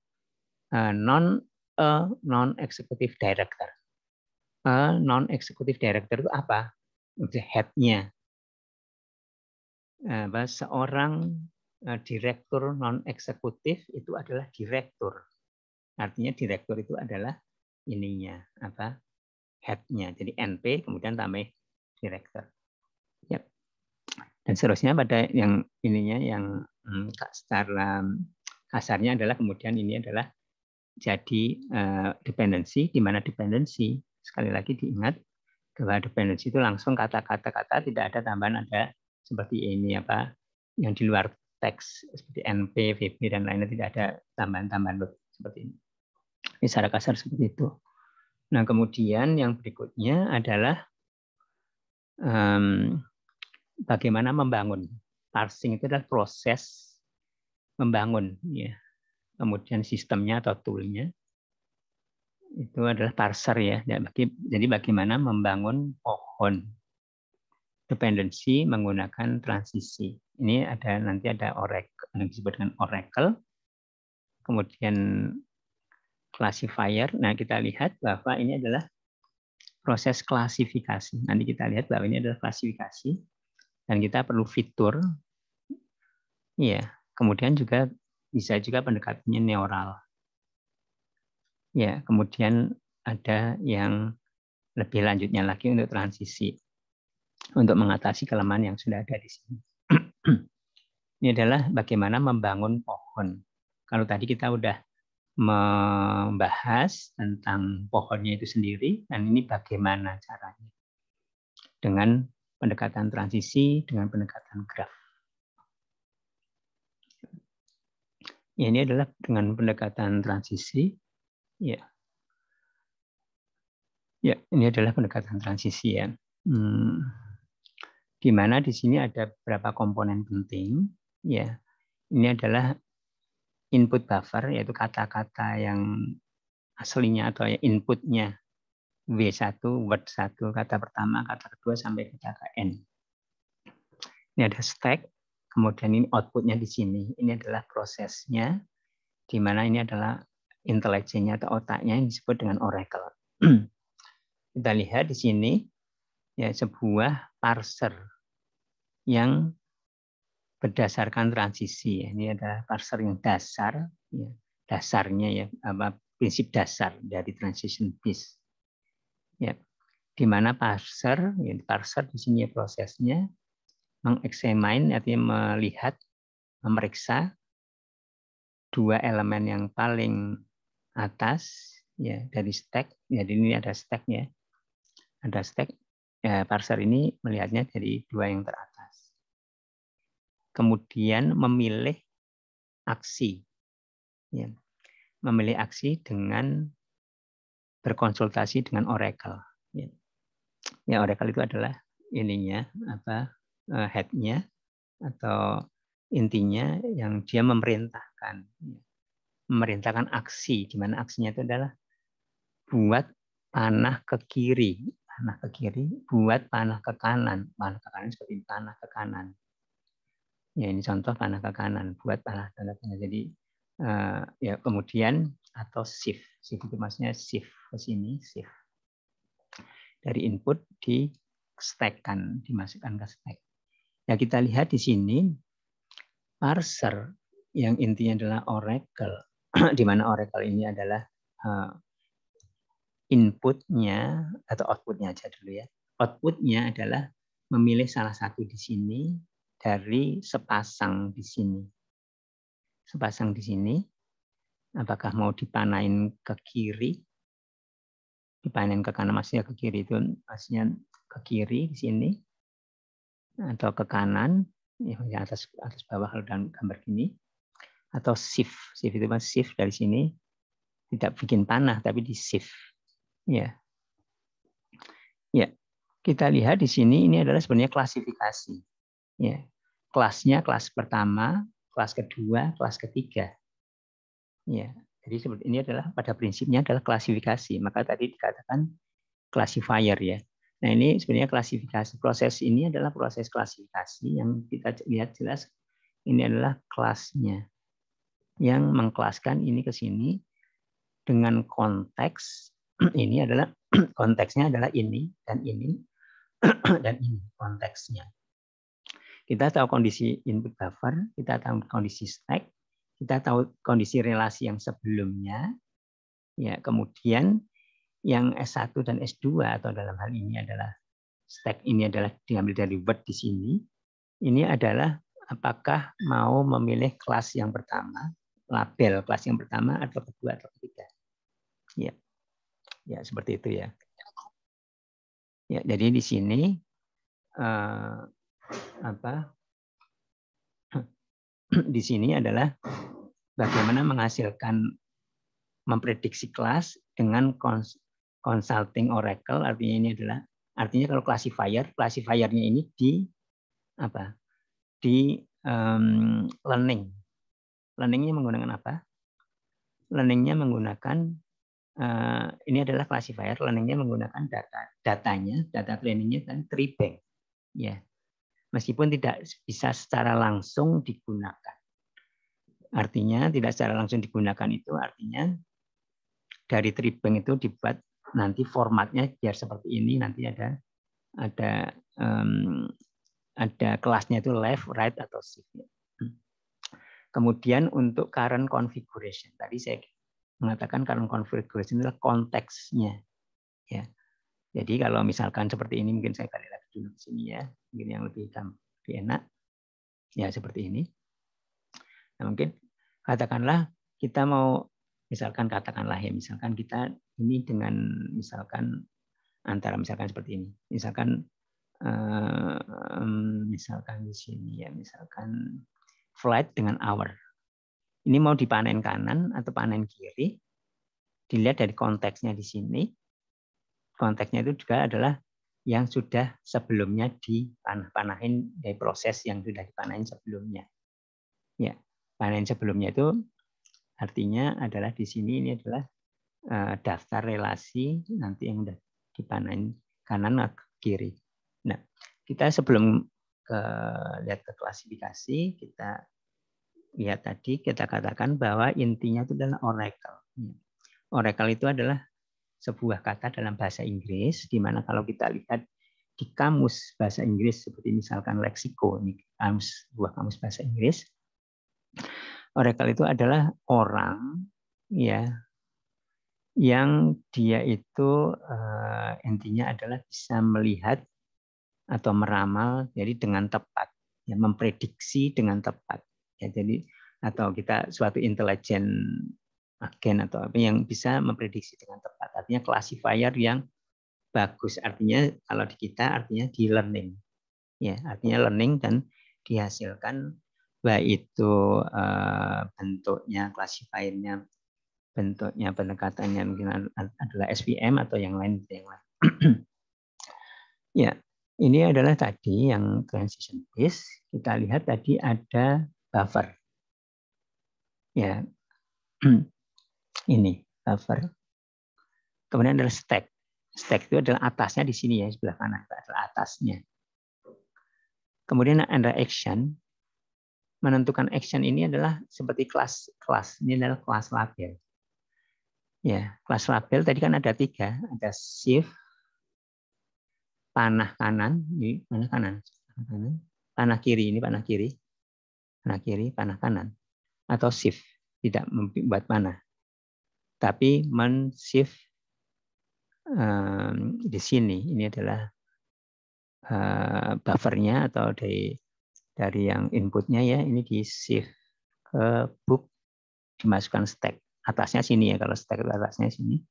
non-executive director. Non-executive director itu apa? Head-nya. Seorang direktur non-eksekutif itu adalah direktur. Artinya direktur itu adalah ininya head-nya. Jadi NP kemudian tambah direktur. Yep. Dan seterusnya pada yang ininya yang secara kasarnya adalah kemudian ini adalah jadi dependensi, di mana dependensi sekali lagi diingat bahwa dependensi itu langsung kata-kata tidak ada tambahan ada seperti ini yang di luar teks seperti NP, VB dan lainnya tidak ada tambahan-tambahan seperti ini. Ini secara kasar seperti itu. Nah kemudian yang berikutnya adalah bagaimana membangun. Parsing itu adalah proses membangun, ya. Kemudian sistemnya atau toolnya itu adalah parser ya. Jadi bagaimana membangun pohon dependensi menggunakan transisi. Ini nanti ada oracle yang disebut dengan oracle. Kemudian classifier. Nah kita lihat bahwa ini adalah proses klasifikasi. Nanti kita lihat bahwa ini adalah klasifikasi. Dan kita perlu fitur, ya. Kemudian juga bisa juga pendekatannya neural, ya. Kemudian ada yang lebih lanjutnya lagi untuk transisi, untuk mengatasi kelemahan yang sudah ada di sini. Ini adalah bagaimana membangun pohon. Kalau tadi kita udah membahas tentang pohonnya itu sendiri, dan ini bagaimana caranya dengan pendekatan transisi, dengan pendekatan graf. Ya, ini adalah dengan pendekatan transisi. Ya, ya ini adalah pendekatan transisi ya. Di mana di sini ada beberapa komponen penting. Ya, ini adalah input buffer, yaitu kata-kata yang aslinya atau inputnya W1, word 1, kata pertama, kata kedua sampai kata N. Ini ada stack. Kemudian ini outputnya di sini. Ini adalah prosesnya, di mana ini adalah intelijennya atau otaknya yang disebut dengan oracle. Kita lihat di sini ya sebuah parser yang berdasarkan transisi. Ini adalah parser yang dasar, ya, dasarnya ya prinsip dasar dari transition base. Ya, di mana parser di sini prosesnya mengeksamine, artinya melihat, memeriksa dua elemen yang paling atas ya dari stack. Jadi ini ada stack ya. Ada stack. Ya, parser ini melihatnya dari dua yang teratas. Kemudian memilih aksi. Ya. Memilih aksi dengan berkonsultasi dengan oracle. Ya, ya oracle itu adalah ininya head-nya atau intinya yang dia memerintahkan aksi, di mana aksinya itu adalah buat panah ke kiri, buat panah ke kanan seperti panah ke kanan. Ya ini contoh panah ke kanan, buat panah ke kanan. Jadi ya kemudian atau shift itu maksudnya shift ke sini, shift dari input di stack-kan, dimasukkan ke stack. Ya kita lihat di sini parser yang intinya adalah oracle, di mana oracle ini adalah inputnya atau outputnya aja dulu ya. Outputnya adalah memilih salah satu di sini dari sepasang di sini. Sepasang di sini, apakah mau dipanain ke kiri, dipanen ke kanan, maksudnya ke kiri itu maksudnya ke kiri di sini, atau ke kanan, ya atas bawah kalau dalam gambar gini, atau shift itu mas shift dari sini tidak bikin panah tapi di shift. Ya, ya kita lihat di sini ini adalah sebenarnya klasifikasi. Ya, kelasnya kelas pertama, kelas kedua, kelas ketiga. Ya, jadi seperti ini adalah pada prinsipnya adalah klasifikasi. Maka tadi dikatakan classifier ya. Nah ini sebenarnya klasifikasi. Proses ini adalah proses klasifikasi yang kita lihat jelas ini adalah kelasnya yang mengkelaskan ini ke sini dengan konteks ini adalah konteksnya adalah ini dan ini dan ini konteksnya. Kita tahu kondisi input buffer, kita tahu kondisi stack, kita tahu kondisi relasi yang sebelumnya. Ya, kemudian yang S1 dan S2 atau dalam hal ini adalah stack ini adalah diambil dari word di sini. Ini adalah apakah mau memilih kelas yang pertama, label kelas yang pertama atau kedua atau ketiga. Ya. Ya, seperti itu ya. Ya, jadi di sini di sini adalah bagaimana menghasilkan memprediksi kelas dengan consulting oracle. Artinya ini adalah kalau classifiernya ini di learningnya menggunakan apa? Learningnya menggunakan ini adalah classifier. Learningnya menggunakan data trainingnya dan tree bank. Ya, meskipun tidak bisa secara langsung digunakan. Artinya tidak secara langsung digunakan itu artinya dari tree bank itu dibuat nanti formatnya biar seperti ini, nanti ada kelasnya itu left, right atau shift. Kemudian untuk current configuration, tadi saya mengatakan current configuration adalah konteksnya. Ya. Jadi kalau misalkan seperti ini, mungkin saya balik lagi dulu ke sini ya, mungkin yang lebih enak. Ya seperti ini. Nah, mungkin katakanlah kita mau misalkan kita ini dengan misalkan antara misalkan seperti ini. Misalkan di sini ya, misalkan flight dengan hour. Ini mau dipanen kanan atau panen kiri, dilihat dari konteksnya di sini. Konteksnya itu juga adalah yang sudah sebelumnya dipanah-panahin dari proses yang sudah dipanahin sebelumnya. Ya, panen sebelumnya itu artinya adalah di sini ini adalah daftar relasi nanti yang sudah dipanahin kanan atau kiri. Nah, kita sebelum lihat ke klasifikasi, kita lihat tadi, kita katakan bahwa intinya itu adalah oracle. Oracle itu adalah sebuah kata dalam bahasa Inggris, di mana kalau kita lihat di kamus bahasa Inggris seperti misalkan leksiko, ini sebuah kamus bahasa Inggris, oracle itu adalah orang ya yang dia itu intinya adalah bisa melihat atau meramal jadi dengan tepat, ya memprediksi dengan tepat. Ya, jadi atau kita suatu intelijen agen atau apa yang bisa memprediksi dengan tepat. Artinya classifier yang bagus. Artinya kalau di kita artinya di learning. Ya, artinya learning dan dihasilkan baik itu bentuknya, classifiernya, bentuknya, pendekatannya mungkin adalah SVM atau yang lain. Ya, ini adalah tadi yang transition base. Kita lihat tadi ada buffer. Ya, ini buffer. Kemudian adalah stack. Stack itu adalah atasnya di sini ya, sebelah kanan itu adalah atasnya. Kemudian ada action. Menentukan action ini adalah seperti kelas. Ini adalah kelas label. Ya, kelas label tadi kan ada 3, ada shift, panah kanan, ini panah kanan, panah kiri, ini panah kiri, panah kanan, atau shift, tidak membuat panah, tapi men-shift di sini. Ini adalah buffernya atau dari yang inputnya ya, ini di shift ke book, dimasukkan stack. Atasnya sini ya, kalau stack atasnya sini.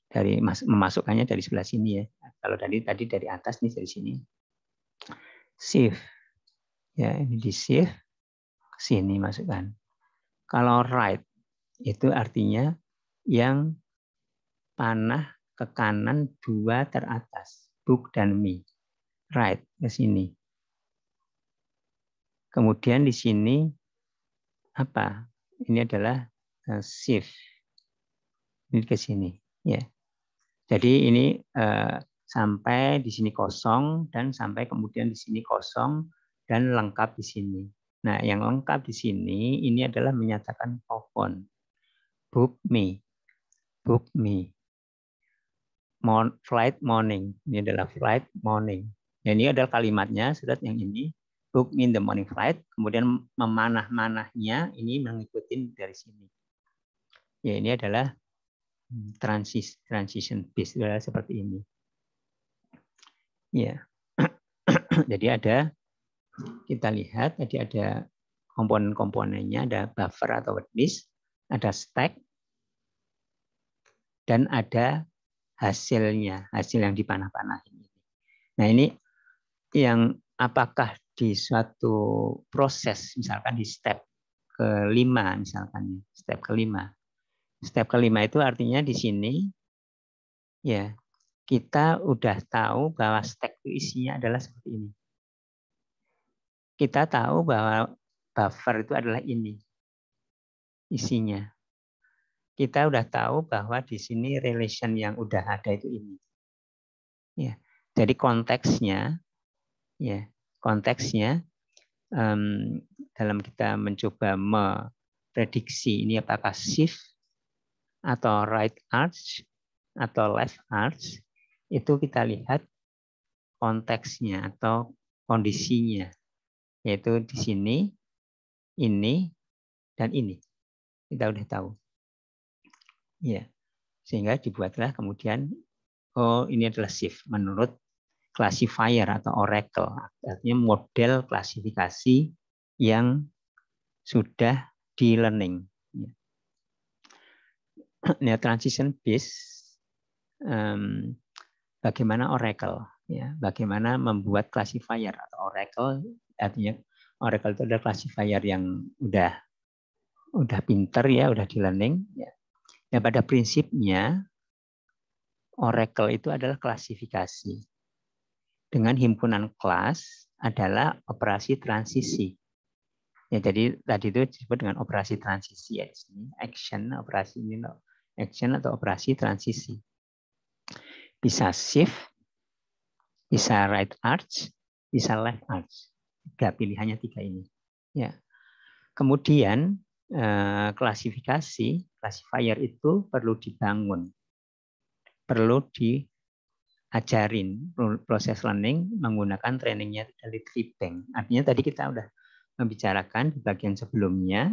Dari memasukkannya dari sebelah sini ya. Kalau tadi dari atas nih dari sini. Shift. Ya, ini di shift sini masukkan. Kalau right itu artinya yang panah ke kanan 2 teratas, book dan me. Right ke sini. Kemudian di sini apa? Ini adalah shift. Ini ke sini, ya. Jadi ini sampai di sini kosong dan sampai kemudian di sini kosong dan lengkap di sini. Nah, yang lengkap di sini ini adalah menyatakan open. Book me. Book me. Flight morning. Ini adalah flight morning. Ya, ini adalah kalimatnya, surat yang ini. Book me in the morning flight. Kemudian memanah-manahnya ini mengikuti dari sini. Ya, ini adalah transition base adalah seperti ini. Ya. Jadi kita lihat tadi ada komponen-komponennya, ada buffer atau word list, ada stack, dan ada hasilnya, hasil yang dipanah-panahin. Nah, ini yang apakah di suatu proses, misalkan di step kelima, misalkan step kelima. Step kelima itu artinya di sini ya kita udah tahu bahwa stack itu isinya adalah seperti ini. Kita tahu bahwa buffer itu adalah ini isinya. Kita udah tahu bahwa di sini relation yang udah ada itu ini. Ya, jadi konteksnya dalam kita mencoba memprediksi ini apakah shift atau right arch atau left arch, itu kita lihat konteksnya atau kondisinya, yaitu di sini, ini, dan ini. Kita udah tahu. Ya, sehingga dibuatlah kemudian, oh ini adalah shift menurut classifier atau oracle, artinya model klasifikasi yang sudah di learning. Nah, transition base, bagaimana oracle, ya, bagaimana membuat classifier atau oracle, artinya oracle itu adalah classifier yang udah pinter ya, udah di learning. Ya. Nah, pada prinsipnya oracle itu adalah klasifikasi. Dengan himpunan kelas adalah operasi transisi. Ya, jadi tadi itu disebut dengan operasi transisi ya di sini. Action, operasi ini action atau operasi transisi. Bisa shift, bisa right arch, bisa left arch. Pilihannya 3 ini. Ya. Kemudian klasifikasi, classifier itu perlu dibangun, perlu diajarin proses learning menggunakan trainingnya dari tree bank. Artinya tadi kita udah membicarakan di bagian sebelumnya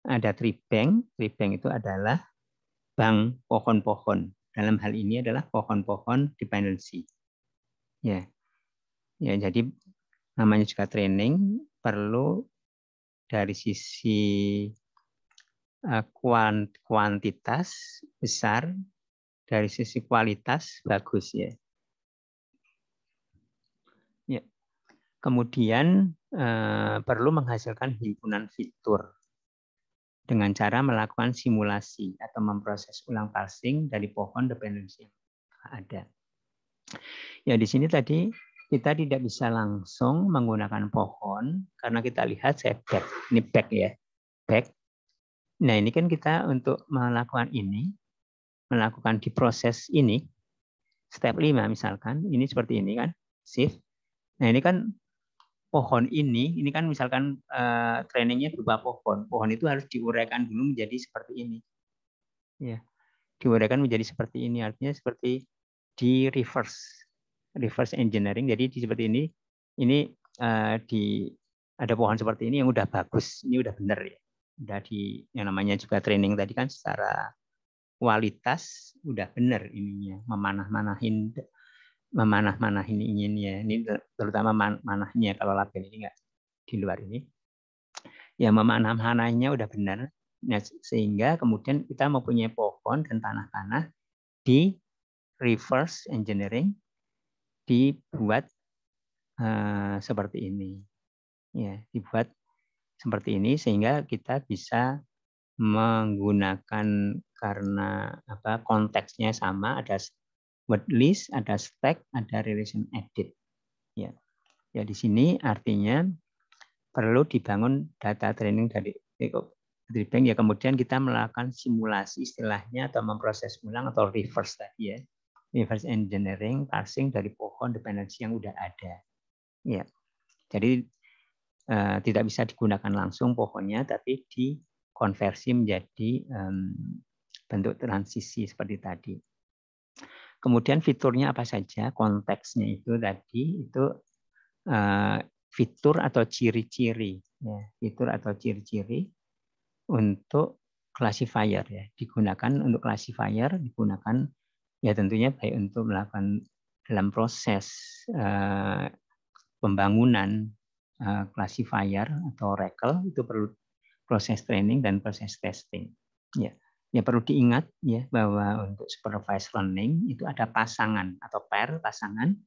ada tree bank. Tree bank itu adalah bank pohon-pohon. Dalam hal ini adalah pohon-pohon dependency. Ya, ya jadi namanya juga training perlu dari sisi kuantitas besar, dari sisi kualitas bagus ya. Ya. Kemudian perlu menghasilkan himpunan fitur dengan cara melakukan simulasi atau memproses ulang parsing dari pohon dependensi yang ada. Ya di sini tadi kita tidak bisa langsung menggunakan pohon karena kita lihat saya back, ini back ya, back. Nah ini kan kita untuk melakukan ini, melakukan di proses ini, step 5 misalkan, ini seperti ini kan, shift. Nah ini kan pohon ini kan misalkan trainingnya berupa pohon. Pohon itu harus diuraikan dulu menjadi seperti ini. Ya, diuraikan menjadi seperti ini, artinya seperti di reverse engineering. Jadi seperti ini ada pohon seperti ini yang udah bagus, ini udah benar ya. Udah yang namanya juga training tadi kan secara kualitas udah benar ininya, memanah-manahin inginnya. Ini terutama manahnya, kalau label ini enggak di luar ini. Ya memanah-manahnya udah benar. Nah, sehingga kemudian kita mempunyai pohon dan tanah-tanah di reverse engineering dibuat seperti ini. Ya, dibuat seperti ini sehingga kita bisa menggunakan karena konteksnya sama, ada word list, ada stack, ada relation edit. Ya. Ya di sini artinya perlu dibangun data training dari bank ya, kemudian kita melakukan simulasi istilahnya atau memproses ulang atau reverse tadi ya. Reverse engineering parsing dari pohon dependensi yang udah ada. Ya. Jadi tidak bisa digunakan langsung pohonnya, tapi dikonversi menjadi bentuk transisi seperti tadi. Kemudian fiturnya apa saja? Konteksnya itu tadi itu fitur atau ciri-ciri, ya, fitur atau ciri-ciri untuk classifier ya. Digunakan untuk classifier, digunakan ya tentunya baik untuk melakukan dalam proses pembangunan classifier atau RECL itu perlu proses training dan proses testing. Ya, ya perlu diingat ya bahwa untuk supervised learning itu ada pasangan atau pair pasangan.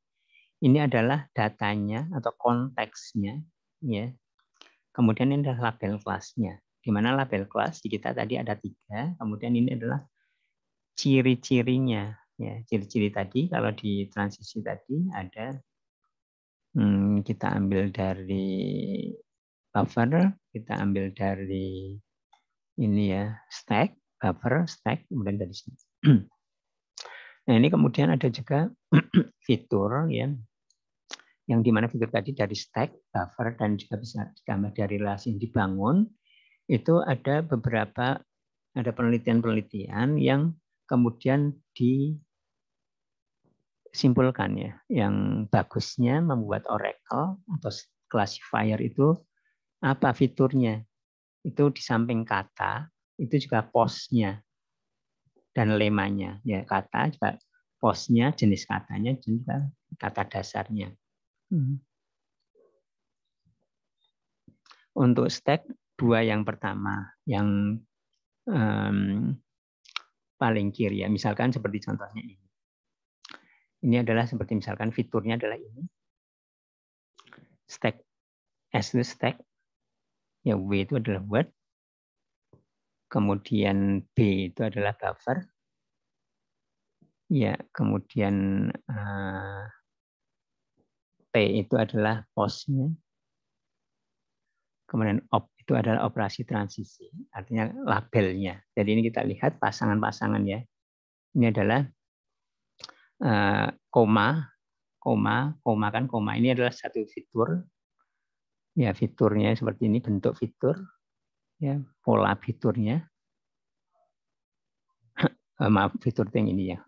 Ini adalah datanya atau konteksnya, ya. Kemudian ini adalah label kelasnya. Di mana label kelas di kita tadi ada 3. Kemudian ini adalah ciri-cirinya, ya. Ciri-ciri tadi kalau di transisi tadi ada kita ambil dari buffer, kita ambil dari ini ya stack, buffer, stack, kemudian dari sini. Nah ini kemudian ada juga fitur ya, yang dimana fitur tadi dari stack, buffer, dan juga bisa ditambah dari relasi yang dibangun, itu ada beberapa, ada penelitian-penelitian yang kemudian disimpulkan ya, yang bagusnya membuat Oracle atau classifier itu apa fiturnya? Itu di samping kata, itu juga postnya dan lemanya. Ya kata juga postnya, jenis katanya, juga kata dasarnya. Untuk stack 2 yang pertama, yang paling kiri ya, misalkan seperti contohnya ini. Ini adalah seperti misalkan fiturnya adalah ini. Stack S itu stack, ya W itu adalah word, kemudian B itu adalah buffer, ya kemudian P itu adalah postnya, kemudian op itu adalah operasi transisi, artinya labelnya. Jadi ini kita lihat pasangan-pasangan ya. Ini adalah koma koma kan koma ini adalah satu fitur. Ya, fiturnya seperti ini, bentuk fitur. Ya, pola fiturnya. Maaf, fitur yang ini ya.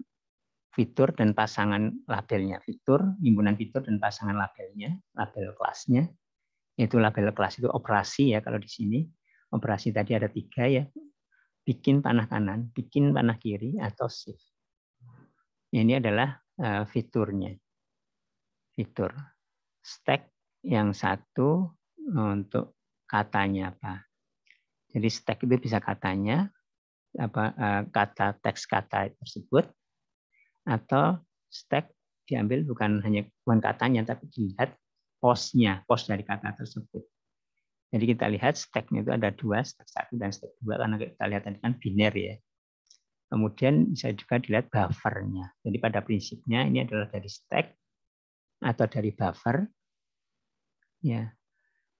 Fitur dan pasangan labelnya. Fitur, himpunan fitur dan pasangan labelnya, label kelasnya. Itu label kelas itu operasi ya kalau di sini. Operasi tadi ada 3 ya. Bikin panah kanan, bikin panah kiri, atau shift. Ini adalah fiturnya. Fitur. Stack yang satu untuk katanya apa. Jadi stack itu bisa katanya, kata teks kata tersebut, atau stack diambil bukan katanya, tapi dilihat postnya, post dari kata tersebut. Jadi kita lihat stacknya itu ada 2, stack 1 dan stack 2, karena kita lihat tadi kan biner ya. Kemudian bisa juga dilihat buffernya. Jadi pada prinsipnya ini adalah dari stack atau dari buffer. Ya.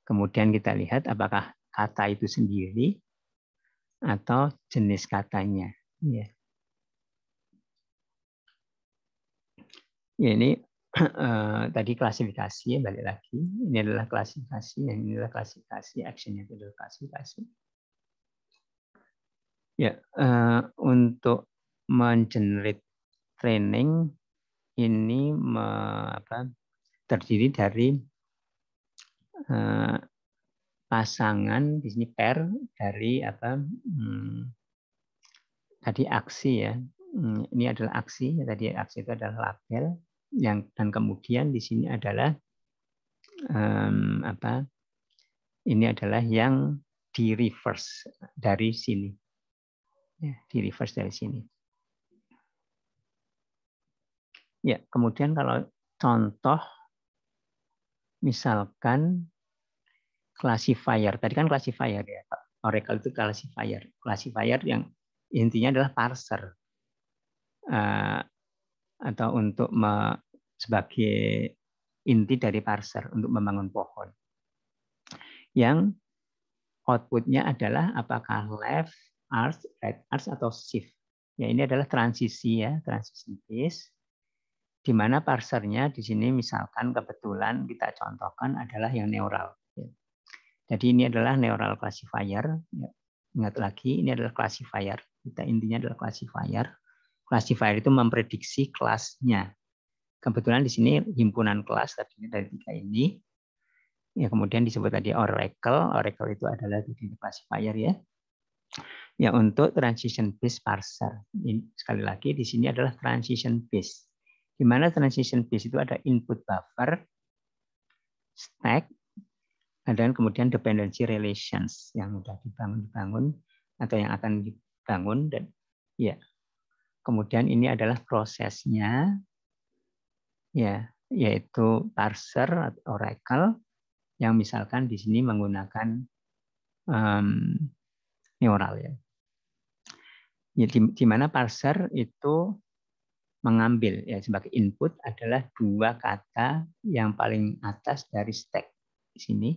Kemudian kita lihat apakah kata itu sendiri atau jenis katanya. Ya. Ya, ini tadi klasifikasi, balik lagi. Ini adalah klasifikasi, yang ini adalah klasifikasi, actionnya itu adalah klasifikasi. Ya, untuk mengenerate training ini terdiri dari pasangan di sini pair dari tadi aksi ya. Ini adalah aksi. Tadi aksi itu adalah label dan kemudian di sini adalah ini adalah yang di reverse dari sini. Ya, di reverse dari sini. Ya, kemudian kalau contoh misalkan classifier. Tadi kan classifier ya. Oracle itu classifier. Classifier yang intinya adalah parser. Atau untuk sebagai inti dari parser untuk membangun pohon. Yang outputnya adalah apakah left arch, right arch, atau shift. Ya, ini adalah transisi ya, transition base. Di mana parsernya di sini misalkan kebetulan kita contohkan adalah yang neural. Jadi ini adalah neural classifier. Ingat lagi, ini adalah classifier. Kita intinya adalah classifier. Classifier itu memprediksi kelasnya. Kebetulan di sini himpunan kelas tadinya dari 3 ini. Ya, kemudian disebut tadi Oracle. Oracle itu adalah classifier ya. Ya, untuk transition based parser. Ini, sekali lagi di sini adalah transition based. Di mana transition based itu ada input buffer, stack, dan kemudian dependency relations yang sudah dibangun atau yang akan dibangun, dan ya. Kemudian ini adalah prosesnya ya, yaitu parser atau Oracle yang misalkan di sini menggunakan neural ya. Di mana parser itu mengambil ya sebagai input adalah 2 kata yang paling atas dari stack di sini.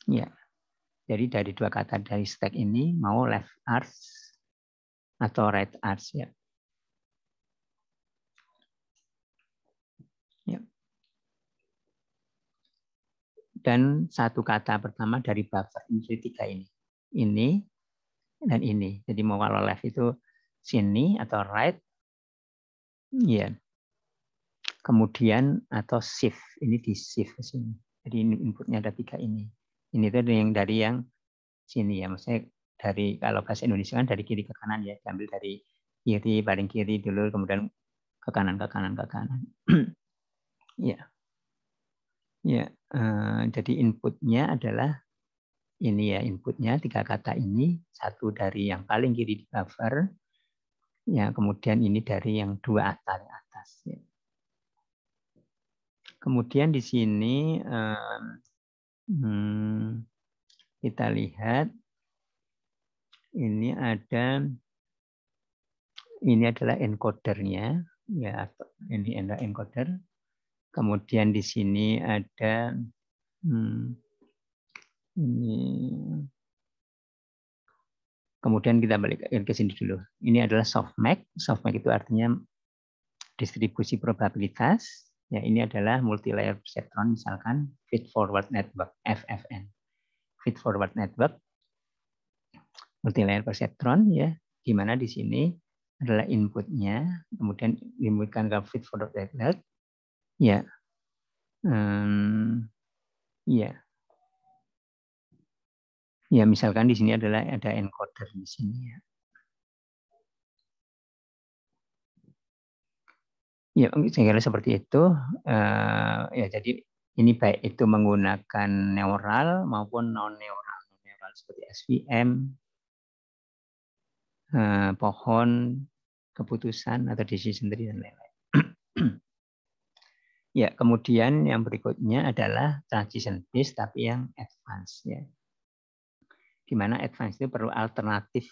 Ya. Jadi dari 2 kata dari stack ini mau left arch atau right arch ya. Ya. Dan 1 kata pertama dari buffer ini 3 ini. Ini dan ini. Jadi mau kalau left itu sini atau right. Ya. Kemudian atau shift. Ini di shift ke sini. Jadi inputnya ada 3 ini. Ini tuh yang dari yang sini ya. Maksudnya dari kalau bahasa Indonesia kan dari kiri ke kanan ya. Diambil dari kiri, paling kiri dulu, kemudian ke kanan, ke kanan, ke kanan. Ya. Ya. Jadi inputnya adalah ini ya, inputnya 3 kata ini, 1 dari yang paling kiri di buffer, ya kemudian ini dari yang 2 atas. Ya. Kemudian di sini kita lihat ini adalah encodernya, ya ini adalah encoder. Kemudian di sini ada ini. Kemudian kita balik ke sini dulu. Ini adalah softmax. Softmax itu artinya distribusi probabilitas. Ya, ini adalah multi layer perceptron, misalkan feed forward network (FFN). Feed forward network multi layer perceptron, ya, di mana di sini adalah inputnya, kemudian diinputkan ke feed forward network, ya, ya, ya, misalkan di sini adalah ada encoder di sini, ya. Ya, saya kira seperti itu. Ya, jadi ini baik itu menggunakan neural maupun non neural, seperti SVM, pohon keputusan atau decision tree dan lain-lain. Ya, kemudian yang berikutnya adalah transition based tapi yang advance, ya. Di mana advance itu perlu alternatif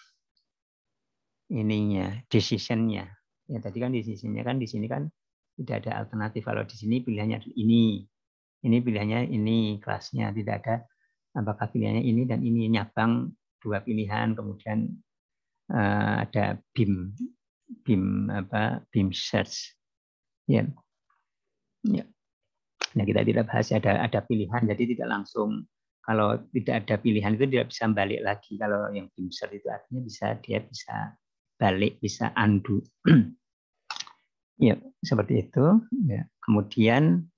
ininya, decision-nya. Ya, tadi kan decision-nya kan di sini kan tidak ada alternatif. Kalau di sini pilihannya ini pilihannya ini kelasnya, tidak ada apakah pilihannya ini dan ini, nyabang dua pilihan, kemudian ada beam search, ya. Ya. Nah, kita tidak bahas ada pilihan, jadi tidak langsung, kalau tidak ada pilihan itu tidak bisa balik lagi. Kalau yang beam search itu artinya dia bisa balik, bisa undo. Ya, seperti itu. Ya. Kemudian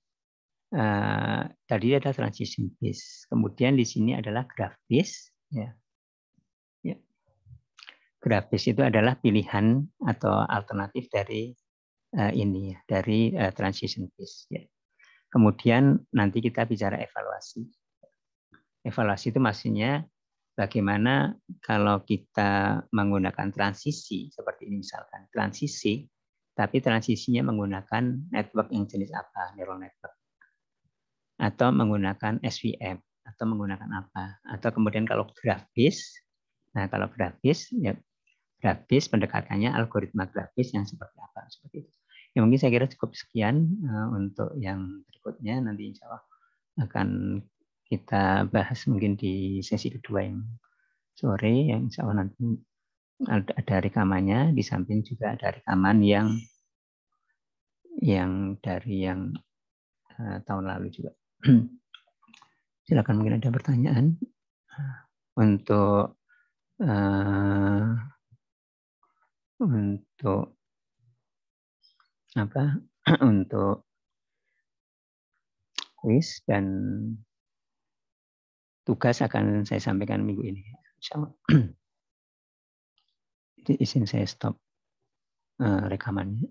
tadi ada transition base. Kemudian di sini adalah graph base. Ya. Ya. Graph base itu adalah pilihan atau alternatif dari ini, dari transition base. Ya. Kemudian nanti kita bicara evaluasi. Evaluasi itu maksudnya bagaimana kalau kita menggunakan transisi seperti ini, misalkan transisi, tapi transisinya menggunakan network yang jenis apa, neural network, atau menggunakan SVM, atau menggunakan apa, atau kemudian kalau graph base, nah kalau graph base, ya graph base pendekatannya algoritma graph base yang seperti apa, seperti itu. Ya, mungkin saya kira cukup sekian untuk yang berikutnya, nanti insya Allah akan kita bahas mungkin di sesi kedua yang sore, yang insya Allah nanti ada rekamannya, di samping juga ada rekaman yang dari yang tahun lalu juga. Silakan, mungkin ada pertanyaan untuk apa? Untuk kuis dan tugas akan saya sampaikan minggu ini. Insya Allah. Jadi izin saya stop rekamannya.